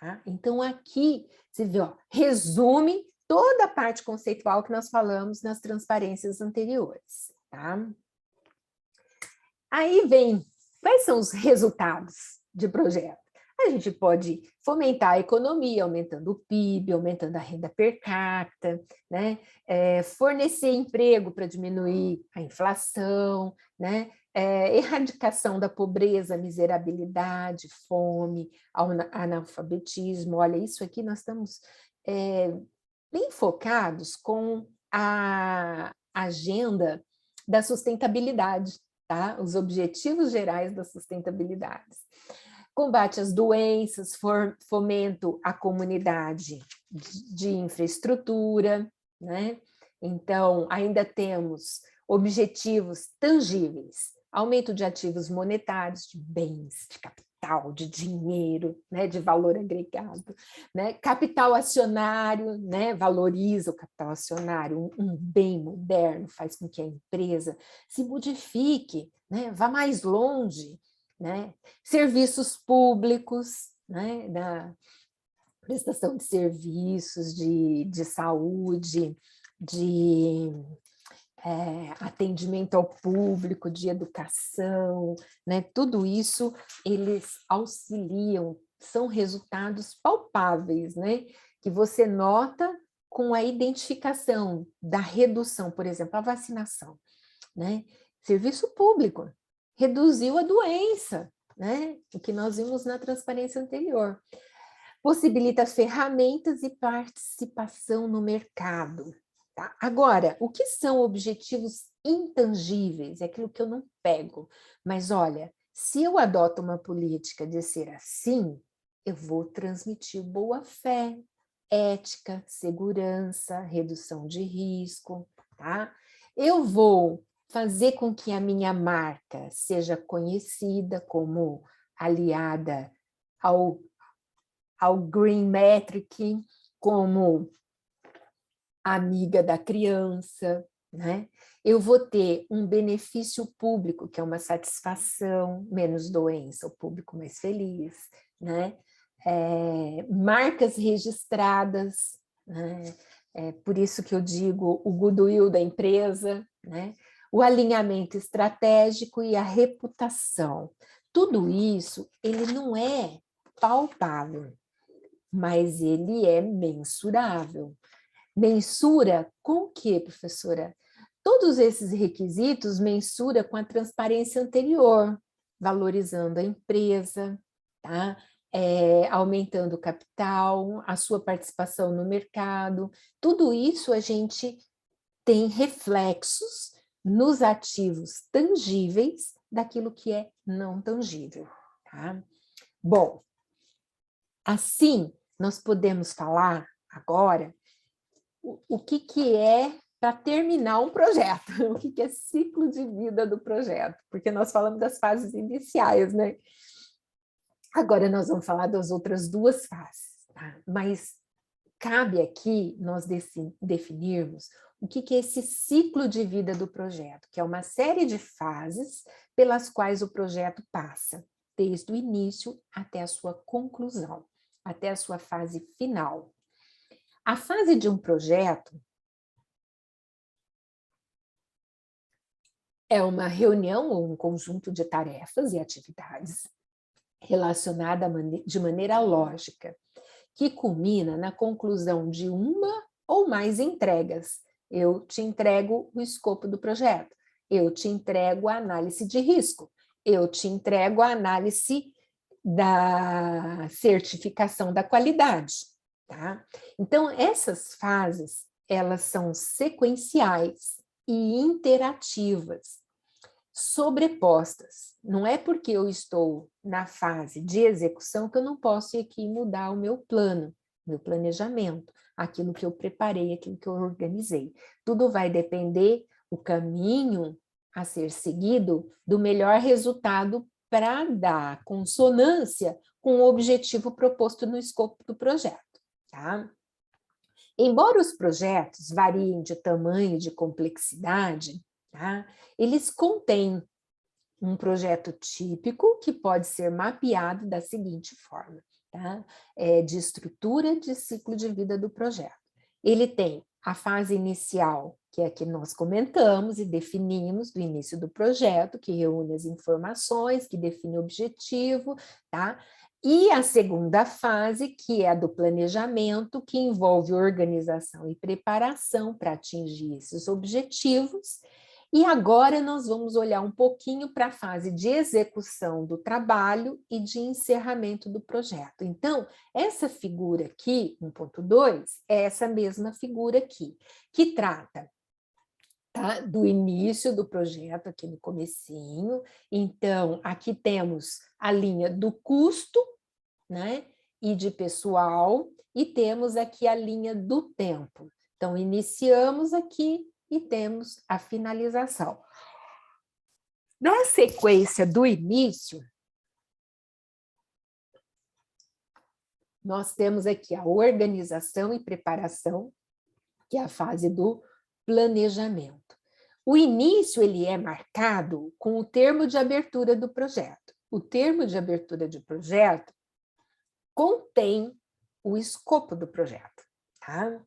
[SPEAKER 1] Tá? Então, aqui, você vê, ó, resume toda a parte conceitual que nós falamos nas transparências anteriores. Tá? Aí vem, quais são os resultados de projeto? A gente pode fomentar a economia, aumentando o PIB, aumentando a renda per capita, né? Fornecer emprego para diminuir a inflação, né? Erradicação da pobreza, miserabilidade, fome, analfabetismo. Olha, isso aqui nós estamos bem focados com a agenda da sustentabilidade, tá? Os objetivos gerais da sustentabilidade. Combate às doenças, fomento à comunidade de infraestrutura, né? Então, ainda temos objetivos tangíveis, aumento de ativos monetários, de bens, de capital, de dinheiro, né? De valor agregado, né? Capital acionário, né? Valoriza o capital acionário, um bem moderno, faz com que a empresa se modifique, né? Vá mais longe, né? Serviços públicos, né? Da prestação de serviços de saúde, de atendimento ao público, de educação, né? Tudo isso eles auxiliam, são resultados palpáveis, né? Que você nota com a identificação da redução, por exemplo, a vacinação, né? Serviço público reduziu a doença, né? O que nós vimos na transparência anterior. Possibilita ferramentas e participação no mercado. Tá? Agora, o que são objetivos intangíveis? É aquilo que eu não pego. Mas olha, se eu adoto uma política de ser assim, eu vou transmitir boa-fé, ética, segurança, redução de risco, tá? Eu vou fazer com que a minha marca seja conhecida como aliada ao Green Metric, como amiga da criança, né? Eu vou ter um benefício público, que é uma satisfação, menos doença, o público mais feliz, né? Marcas registradas, né? Por isso que eu digo o goodwill da empresa, né? O alinhamento estratégico e a reputação. Tudo isso, ele não é palpável, mas ele é mensurável. Mensura com o quê, professora? Todos esses requisitos mensura com a transparência anterior, valorizando a empresa, tá? Aumentando o capital, a sua participação no mercado. Tudo isso a gente tem reflexos nos ativos tangíveis daquilo que é não tangível. Tá? Bom, assim, nós podemos falar agora o que é para terminar um projeto. O que é ciclo de vida do projeto? Porque nós falamos das fases iniciais, né? Agora nós vamos falar das outras duas fases, tá? Mas cabe aqui nós definirmos o que é esse ciclo de vida do projeto, que é uma série de fases pelas quais o projeto passa, desde o início até a sua conclusão, até a sua fase final. A fase de um projeto é uma reunião ou um conjunto de tarefas e atividades relacionada de maneira lógica, que culmina na conclusão de uma ou mais entregas. Eu te entrego o escopo do projeto, eu te entrego a análise de risco, eu te entrego a análise da certificação da qualidade, tá? Então, essas fases, elas são sequenciais e interativas, sobrepostas. Não é porque eu estou na fase de execução que eu não posso ir aqui e mudar o meu plano, meu planejamento, aquilo que eu preparei, aquilo que eu organizei. Tudo vai depender, o caminho a ser seguido, do melhor resultado para dar consonância com o objetivo proposto no escopo do projeto, tá? Embora os projetos variem de tamanho e de complexidade, tá? Eles contêm um projeto típico que pode ser mapeado da seguinte forma, tá? De estrutura de ciclo de vida do projeto. Ele tem a fase inicial, que é a que nós comentamos e definimos do início do projeto, que reúne as informações, que define o objetivo, tá? E a segunda fase, que é a do planejamento, que envolve organização e preparação para atingir esses objetivos. E agora nós vamos olhar um pouquinho para a fase de execução do trabalho e de encerramento do projeto. Então, essa figura aqui, 1.2, é essa mesma figura aqui, que trata, tá, do início do projeto, aqui no comecinho. Então, aqui temos a linha do custo, né, e de pessoal, e temos aqui a linha do tempo. Então, iniciamos aqui e temos a finalização. Na sequência do início, nós temos aqui a organização e preparação, que é a fase do planejamento. O início ele é marcado com o termo de abertura do projeto. O termo de abertura de projeto contém o escopo do projeto, tá?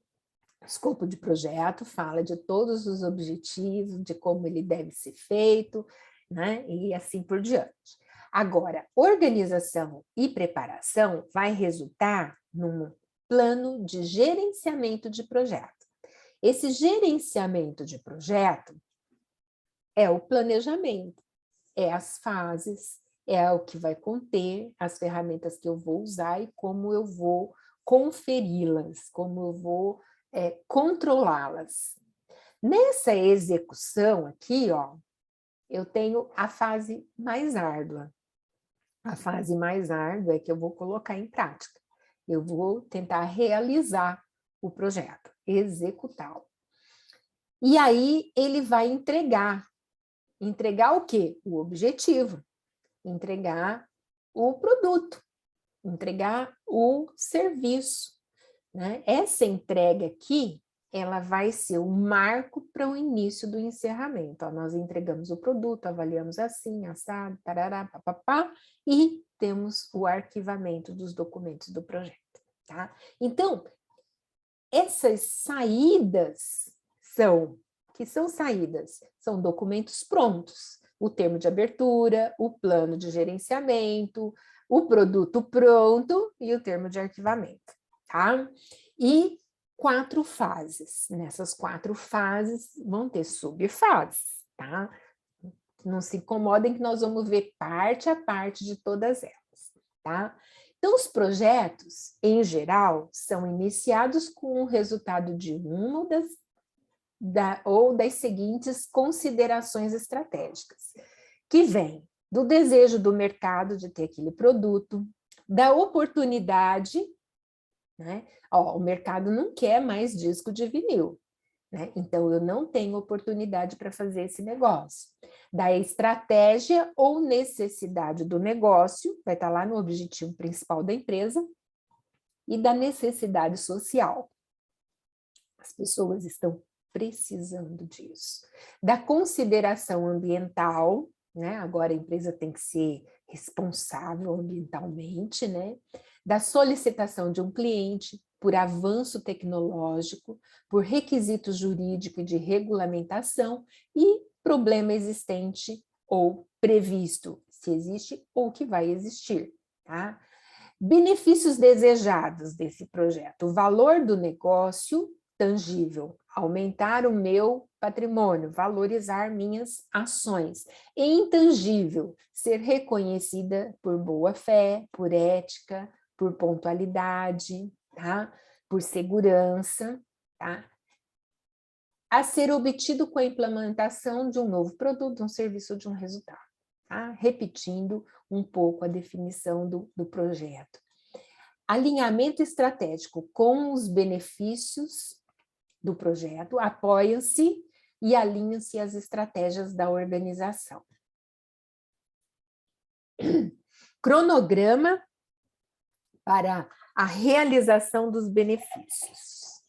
[SPEAKER 1] O escopo de projeto fala de todos os objetivos, de como ele deve ser feito, né? E assim por diante. Agora, organização e preparação vai resultar num plano de gerenciamento de projeto. Esse gerenciamento de projeto é o planejamento, é as fases, é o que vai conter as ferramentas que eu vou usar e como eu vou conferi-las, como eu vou controlá-las. Nessa execução aqui, ó, eu tenho a fase mais árdua. A fase mais árdua é que eu vou colocar em prática. Eu vou tentar realizar o projeto, executá-lo. E aí ele vai entregar. Entregar o quê? O objetivo. Entregar o produto. Entregar o serviço, né? Essa entrega aqui, ela vai ser um marco para o início do encerramento. Ó, nós entregamos o produto, avaliamos assim, assado, tarará, papapá, e temos o arquivamento dos documentos do projeto, tá? Então, essas saídas são documentos prontos, o termo de abertura, o plano de gerenciamento, o produto pronto e o termo de arquivamento, tá? E 4 fases. Nessas 4 fases vão ter subfases, tá? Não se incomodem que nós vamos ver parte a parte de todas elas, tá? Então, os projetos, em geral, são iniciados com o resultado de uma das seguintes considerações estratégicas, que vem do desejo do mercado de ter aquele produto, da oportunidade, né? Ó, o mercado não quer mais disco de vinil, né? Então, eu não tenho oportunidade para fazer esse negócio. Da estratégia ou necessidade do negócio, vai estar lá no objetivo principal da empresa, e da necessidade social. As pessoas estão precisando disso. Da consideração ambiental, né? Agora a empresa tem que ser responsável ambientalmente, né? Da solicitação de um cliente por avanço tecnológico, por requisito jurídico e de regulamentação e problema existente ou previsto, se existe ou que vai existir, tá? Benefícios desejados desse projeto: o valor do negócio tangível, aumentar o meu patrimônio, valorizar minhas ações. E intangível, ser reconhecida por boa fé, por ética, por pontualidade, tá? Por segurança, tá? A ser obtido com a implementação de um novo produto, de um serviço, de um resultado. Tá? Repetindo um pouco a definição do projeto. Alinhamento estratégico com os benefícios do projeto, apoiam-se e alinham-se as estratégias da organização. Cronograma para a realização dos benefícios.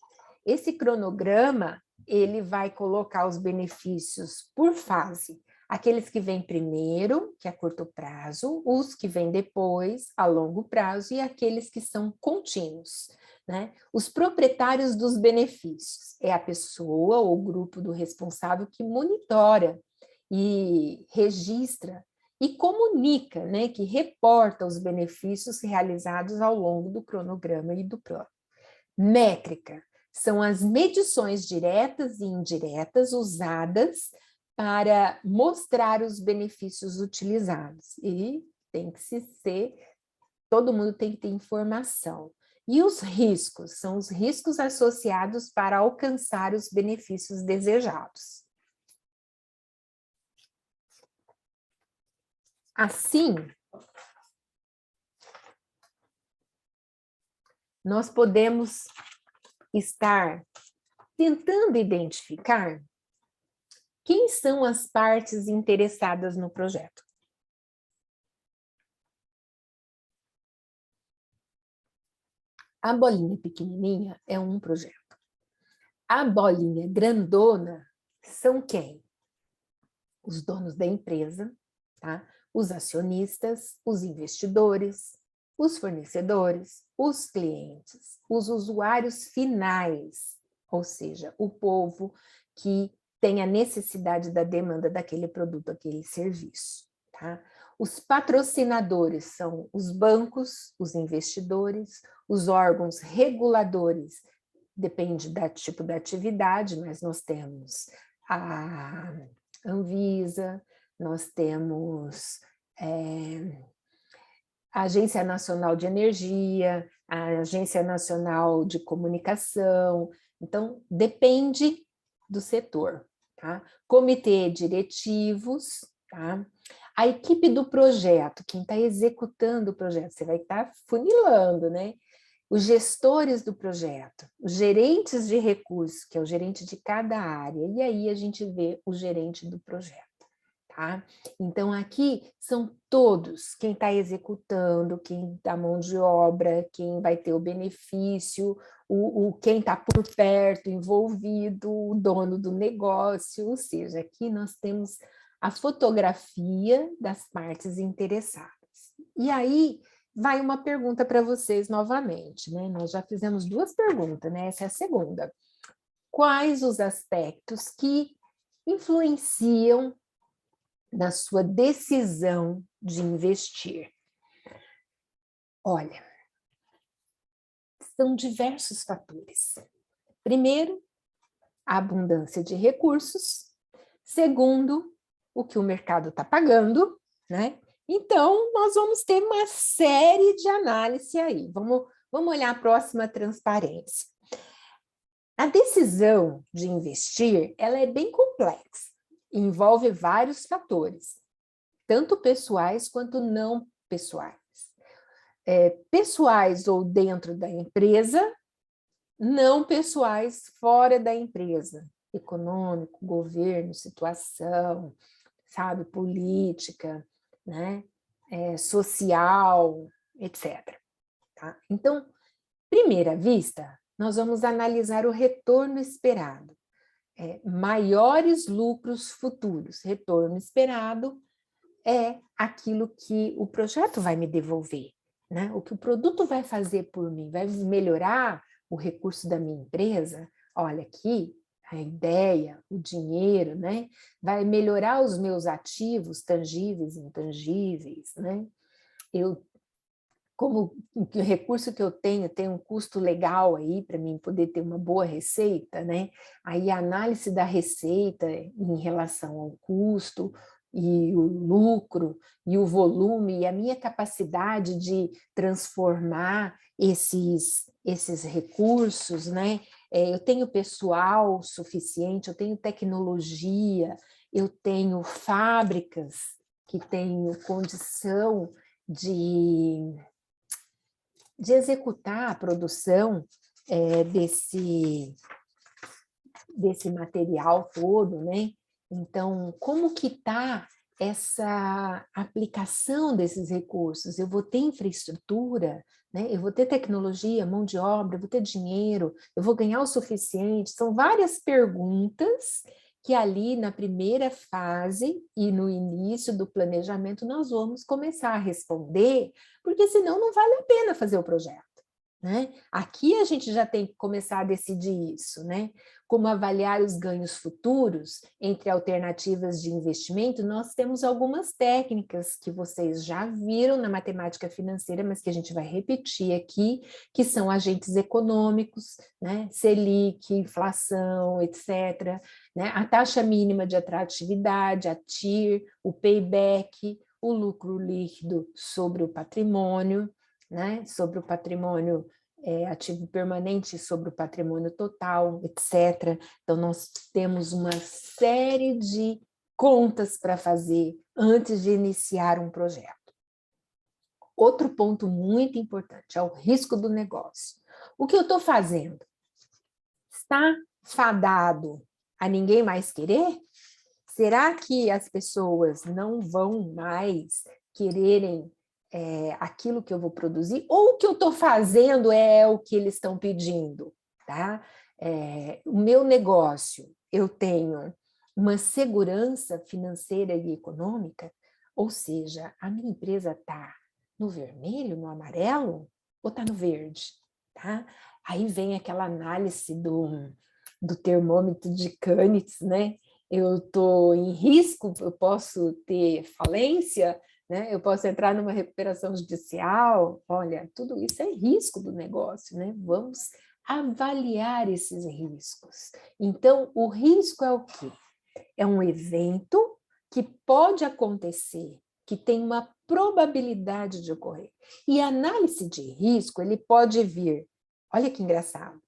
[SPEAKER 1] Esse cronograma, ele vai colocar os benefícios por fase. Aqueles que vêm primeiro, que é a curto prazo, os que vêm depois, a longo prazo, e aqueles que são contínuos, né? Os proprietários dos benefícios é a pessoa ou grupo do responsável que monitora e registra e comunica, né? Que reporta os benefícios realizados ao longo do cronograma e do plano. Métrica são as medições diretas e indiretas usadas para mostrar os benefícios utilizados. E tem que ser, todo mundo tem que ter informação. E os riscos, são os riscos associados para alcançar os benefícios desejados. Assim, nós podemos estar tentando identificar quem são as partes interessadas no projeto. A bolinha pequenininha é um projeto. A bolinha grandona são quem? Os donos da empresa, tá? Os acionistas, os investidores, os fornecedores, os clientes, os usuários finais, ou seja, o povo que tem a necessidade da demanda daquele produto, aquele serviço, tá? Os patrocinadores são os bancos, os investidores, os órgãos reguladores, depende do tipo da atividade, mas nós temos a Anvisa, nós temos a Agência Nacional de Energia, a Agência Nacional de Comunicação, então depende do setor, tá? Comitê diretivos, tá? A equipe do projeto, quem está executando o projeto, você vai estar funilando, né? Os gestores do projeto, os gerentes de recursos, que é o gerente de cada área, e aí a gente vê o gerente do projeto, tá? Então, aqui são todos, quem está executando, quem dá mão de obra, quem vai ter o benefício, quem está por perto, envolvido, o dono do negócio, ou seja, aqui nós temos a fotografia das partes interessadas. E aí, vai uma pergunta para vocês novamente, né? Nós já fizemos duas perguntas, né? Essa é a segunda. Quais os aspectos que influenciam na sua decisão de investir? Olha, são diversos fatores. Primeiro, a abundância de recursos. Segundo, o que o mercado está pagando, né? Então, nós vamos ter uma série de análise aí. Vamos olhar a próxima transparência. A decisão de investir, ela é bem complexa. Envolve vários fatores, tanto pessoais quanto não pessoais. Pessoais ou dentro da empresa não pessoais fora da empresa, econômico, governo, situação, sabe, política, né, social, etc. Tá? Então, primeira vista, nós vamos analisar o retorno esperado. Maiores lucros futuros. Retorno esperado é aquilo que o projeto vai me devolver, né? O que o produto vai fazer por mim, vai melhorar o recurso da minha empresa. Olha aqui, a ideia, o dinheiro, né? Vai melhorar os meus ativos tangíveis e intangíveis, né? Como o recurso que eu tenho tem um custo legal aí para mim poder ter uma boa receita, né? Aí a análise da receita em relação ao custo e o lucro e o volume e a minha capacidade de transformar esses recursos, né? Eu tenho pessoal suficiente, eu tenho tecnologia, eu tenho fábricas que tenho condição de executar a produção desse material todo, né? Então, como que está essa aplicação desses recursos? Eu vou ter infraestrutura, né? Eu vou ter tecnologia, mão de obra, eu vou ter dinheiro, eu vou ganhar o suficiente? São várias perguntas que ali na primeira fase e no início do planejamento nós vamos começar a responder, porque senão não vale a pena fazer o projeto, né? Aqui a gente já tem que começar a decidir isso, né? Como avaliar os ganhos futuros entre alternativas de investimento, nós temos algumas técnicas que vocês já viram na matemática financeira, mas que a gente vai repetir aqui, que são agentes econômicos, né? Selic, inflação, etc., né? A taxa mínima de atratividade, a TIR, o payback, o lucro líquido sobre o patrimônio, né? Sobre o patrimônio ativo permanente, sobre o patrimônio total, etc. Então, nós temos uma série de contas para fazer antes de iniciar um projeto. Outro ponto muito importante é o risco do negócio. O que eu estou fazendo? Está fadado a ninguém mais querer? Será que as pessoas não vão mais quererem aquilo que eu vou produzir, ou o que eu estou fazendo é o que eles estão pedindo, tá? O meu negócio, eu tenho uma segurança financeira e econômica, ou seja, a minha empresa está no vermelho, no amarelo, ou está no verde, tá? Aí vem aquela análise do termômetro de Canitz, né? Eu estou em risco, eu posso ter falência, né? Eu posso entrar numa recuperação judicial. Olha, tudo isso é risco do negócio, né? Vamos avaliar esses riscos. Então, o risco é o quê? É um evento que pode acontecer, que tem uma probabilidade de ocorrer. E a análise de risco, ele pode vir, olha que engraçado,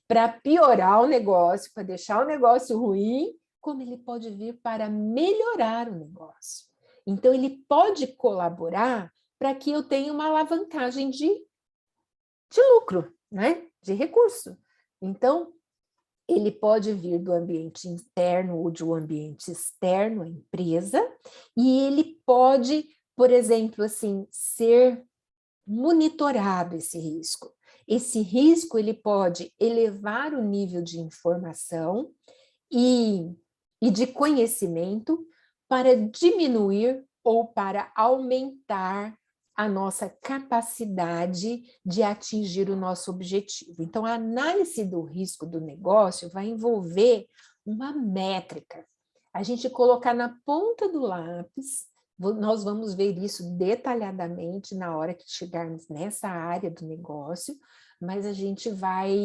[SPEAKER 1] para piorar o negócio, para deixar o negócio ruim, como ele pode vir para melhorar o negócio. Então, ele pode colaborar para que eu tenha uma alavancagem de lucro, né? De recurso. Então, ele pode vir do ambiente interno ou do ambiente externo, a empresa, e ele pode, por exemplo, assim, ser monitorado esse risco. Esse risco ele pode elevar o nível de informação e de conhecimento para diminuir ou para aumentar a nossa capacidade de atingir o nosso objetivo. Então, a análise do risco do negócio vai envolver uma métrica. A gente colocar na ponta do lápis, nós vamos ver isso detalhadamente na hora que chegarmos nessa área do negócio, mas a gente vai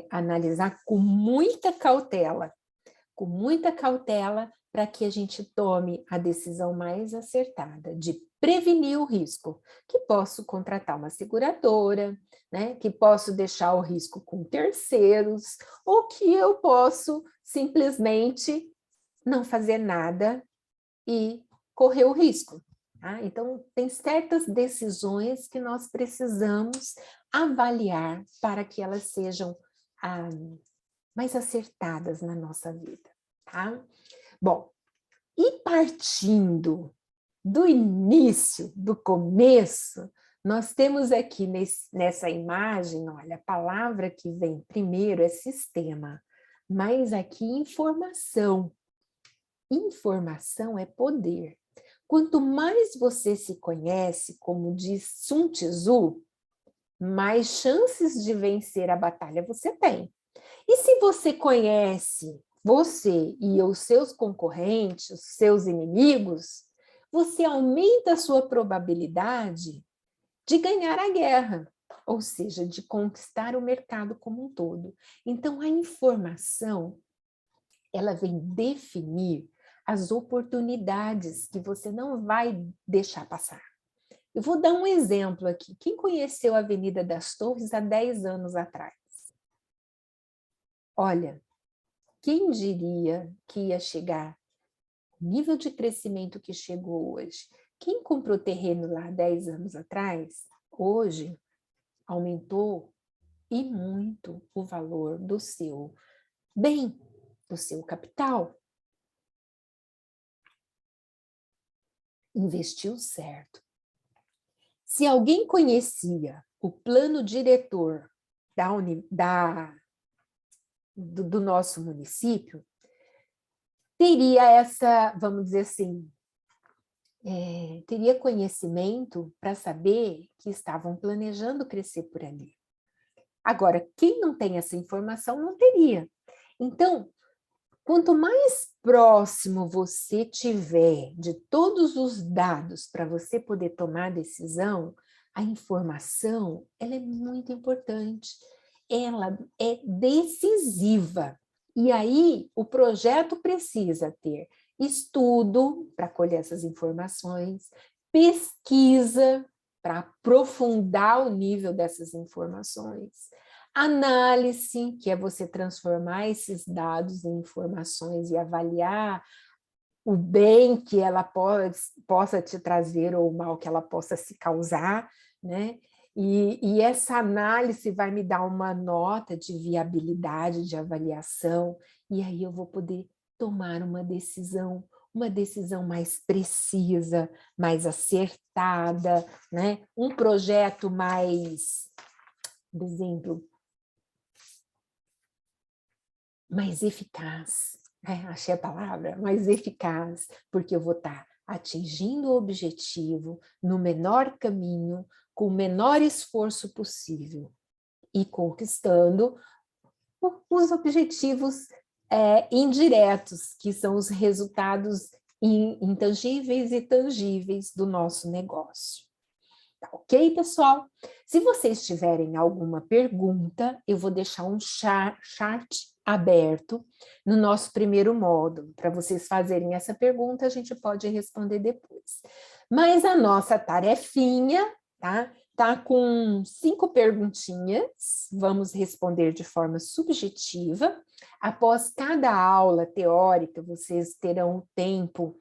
[SPEAKER 1] analisar com muita cautela para que a gente tome a decisão mais acertada de prevenir o risco, que posso contratar uma seguradora, né, que posso deixar o risco com terceiros, ou que eu posso simplesmente não fazer nada e correr o risco, tá? Então, tem certas decisões que nós precisamos avaliar para que elas sejam mais acertadas na nossa vida, tá? Bom, e partindo do início, do começo, nós temos aqui nessa imagem, olha, a palavra que vem primeiro é sistema, mas aqui informação. Informação é poder. Quanto mais você se conhece, como diz Sun Tzu, mais chances de vencer a batalha você tem. E se você conhece você e os seus concorrentes, os seus inimigos, você aumenta a sua probabilidade de ganhar a guerra, ou seja, de conquistar o mercado como um todo. Então, a informação, ela vem definir as oportunidades que você não vai deixar passar. Eu vou dar um exemplo aqui. Quem conheceu a Avenida das Torres há 10 anos atrás? Olha, quem diria que ia chegar o nível de crescimento que chegou hoje? Quem comprou terreno lá 10 anos atrás, hoje aumentou e muito o valor do seu bem, do seu capital. Investiu certo. Se alguém conhecia o plano diretor do nosso município, teria essa, vamos dizer assim, teria conhecimento para saber que estavam planejando crescer por ali. Agora, quem não tem essa informação não teria. Então, quanto mais próximo você tiver de todos os dados para você poder tomar decisão, a informação, ela é muito importante. Ela é decisiva. E aí, o projeto precisa ter estudo para colher essas informações, pesquisa para aprofundar o nível dessas informações, análise, que é você transformar esses dados em informações e avaliar o bem que ela possa te trazer ou o mal que ela possa se causar, né? E essa análise vai me dar uma nota de viabilidade, de avaliação, e aí eu vou poder tomar uma decisão mais precisa, mais acertada, né? Um projeto mais, por exemplo, mais eficaz, achei a palavra, mais eficaz, porque eu vou estar atingindo o objetivo no menor caminho, com o menor esforço possível e conquistando os objetivos indiretos, que são os resultados intangíveis e tangíveis do nosso negócio. Tá ok, pessoal? Se vocês tiverem alguma pergunta, eu vou deixar um chat aberto no nosso primeiro módulo. Para vocês fazerem essa pergunta, a gente pode responder depois. Mas a nossa tarefinha, tá com 5 perguntinhas, vamos responder de forma subjetiva. Após cada aula teórica, vocês terão o tempo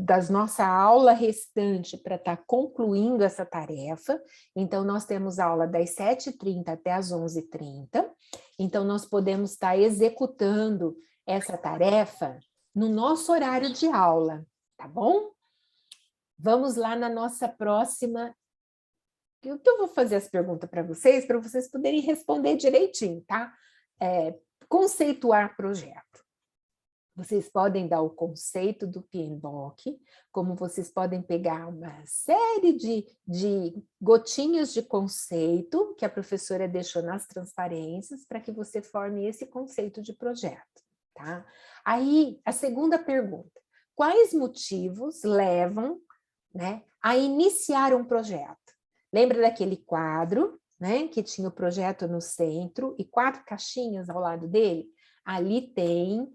[SPEAKER 1] das nossa aula restante para estar concluindo essa tarefa. Então, nós temos aula das 7h30 até as 11h30. Então, nós podemos estar executando essa tarefa no nosso horário de aula, tá bom? Vamos lá na nossa próxima. Eu vou fazer as perguntas para vocês poderem responder direitinho, tá? Conceituar projeto. Vocês podem dar o conceito do PMBOK, como vocês podem pegar uma série de gotinhas de conceito que a professora deixou nas transparências para que você forme esse conceito de projeto, tá? Aí, a segunda pergunta, quais motivos levam, né, a iniciar um projeto? Lembra daquele quadro, né, que tinha o projeto no centro e 4 caixinhas ao lado dele? Ali tem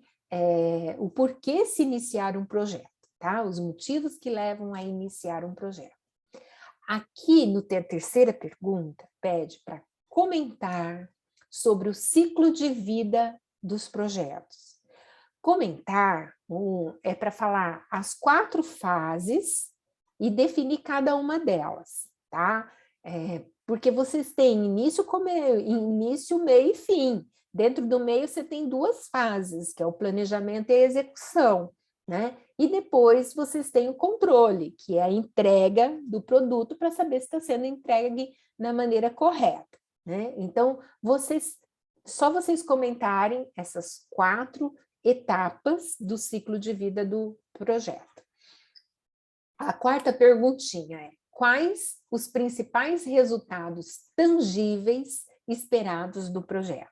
[SPEAKER 1] o porquê se iniciar um projeto, tá? Os motivos que levam a iniciar um projeto. Aqui, no terceira pergunta, pede para comentar sobre o ciclo de vida dos projetos. Comentar é para falar as 4 fases, e definir cada uma delas, tá? Porque vocês têm início, meio e fim. Dentro do meio você tem 2 fases, que é o planejamento e a execução, né? E depois vocês têm o controle, que é a entrega do produto para saber se está sendo entregue da maneira correta, né? Então, só vocês comentarem essas 4 etapas do ciclo de vida do projeto. A 4ª perguntinha é: quais os principais resultados tangíveis esperados do projeto?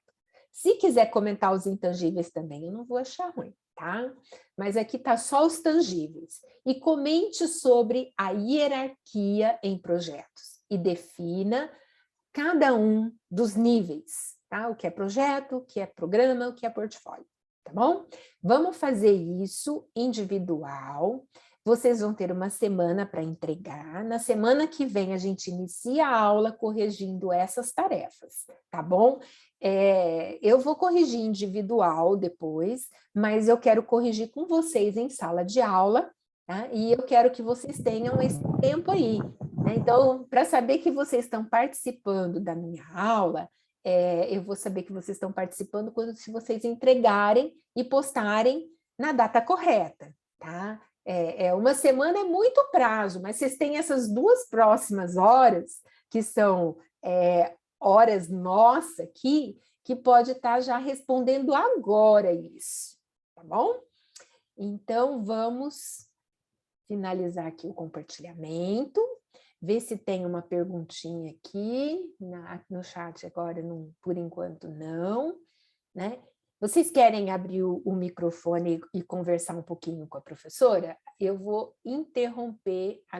[SPEAKER 1] Se quiser comentar os intangíveis também, eu não vou achar ruim, tá? Mas aqui tá só os tangíveis. E comente sobre a hierarquia em projetos e defina cada um dos níveis, tá? O que é projeto, o que é programa, o que é portfólio, tá bom? Vamos fazer isso individual. Vocês vão ter uma semana para entregar. Na semana que vem, a gente inicia a aula corrigindo essas tarefas, tá bom? Eu vou corrigir individual depois, mas eu quero corrigir com vocês em sala de aula, tá? E eu quero que vocês tenham esse tempo aí, né? Então, para saber que vocês estão participando da minha aula, eu vou saber que vocês estão participando se vocês entregarem e postarem na data correta, tá? Uma semana é muito prazo, mas vocês têm essas 2 próximas horas, que são horas nossa aqui, que pode estar já respondendo agora isso, tá bom? Então, vamos finalizar aqui o compartilhamento, ver se tem uma perguntinha aqui no chat agora, não, por enquanto não, né? Vocês querem abrir o microfone e conversar um pouquinho com a professora? Eu vou interromper a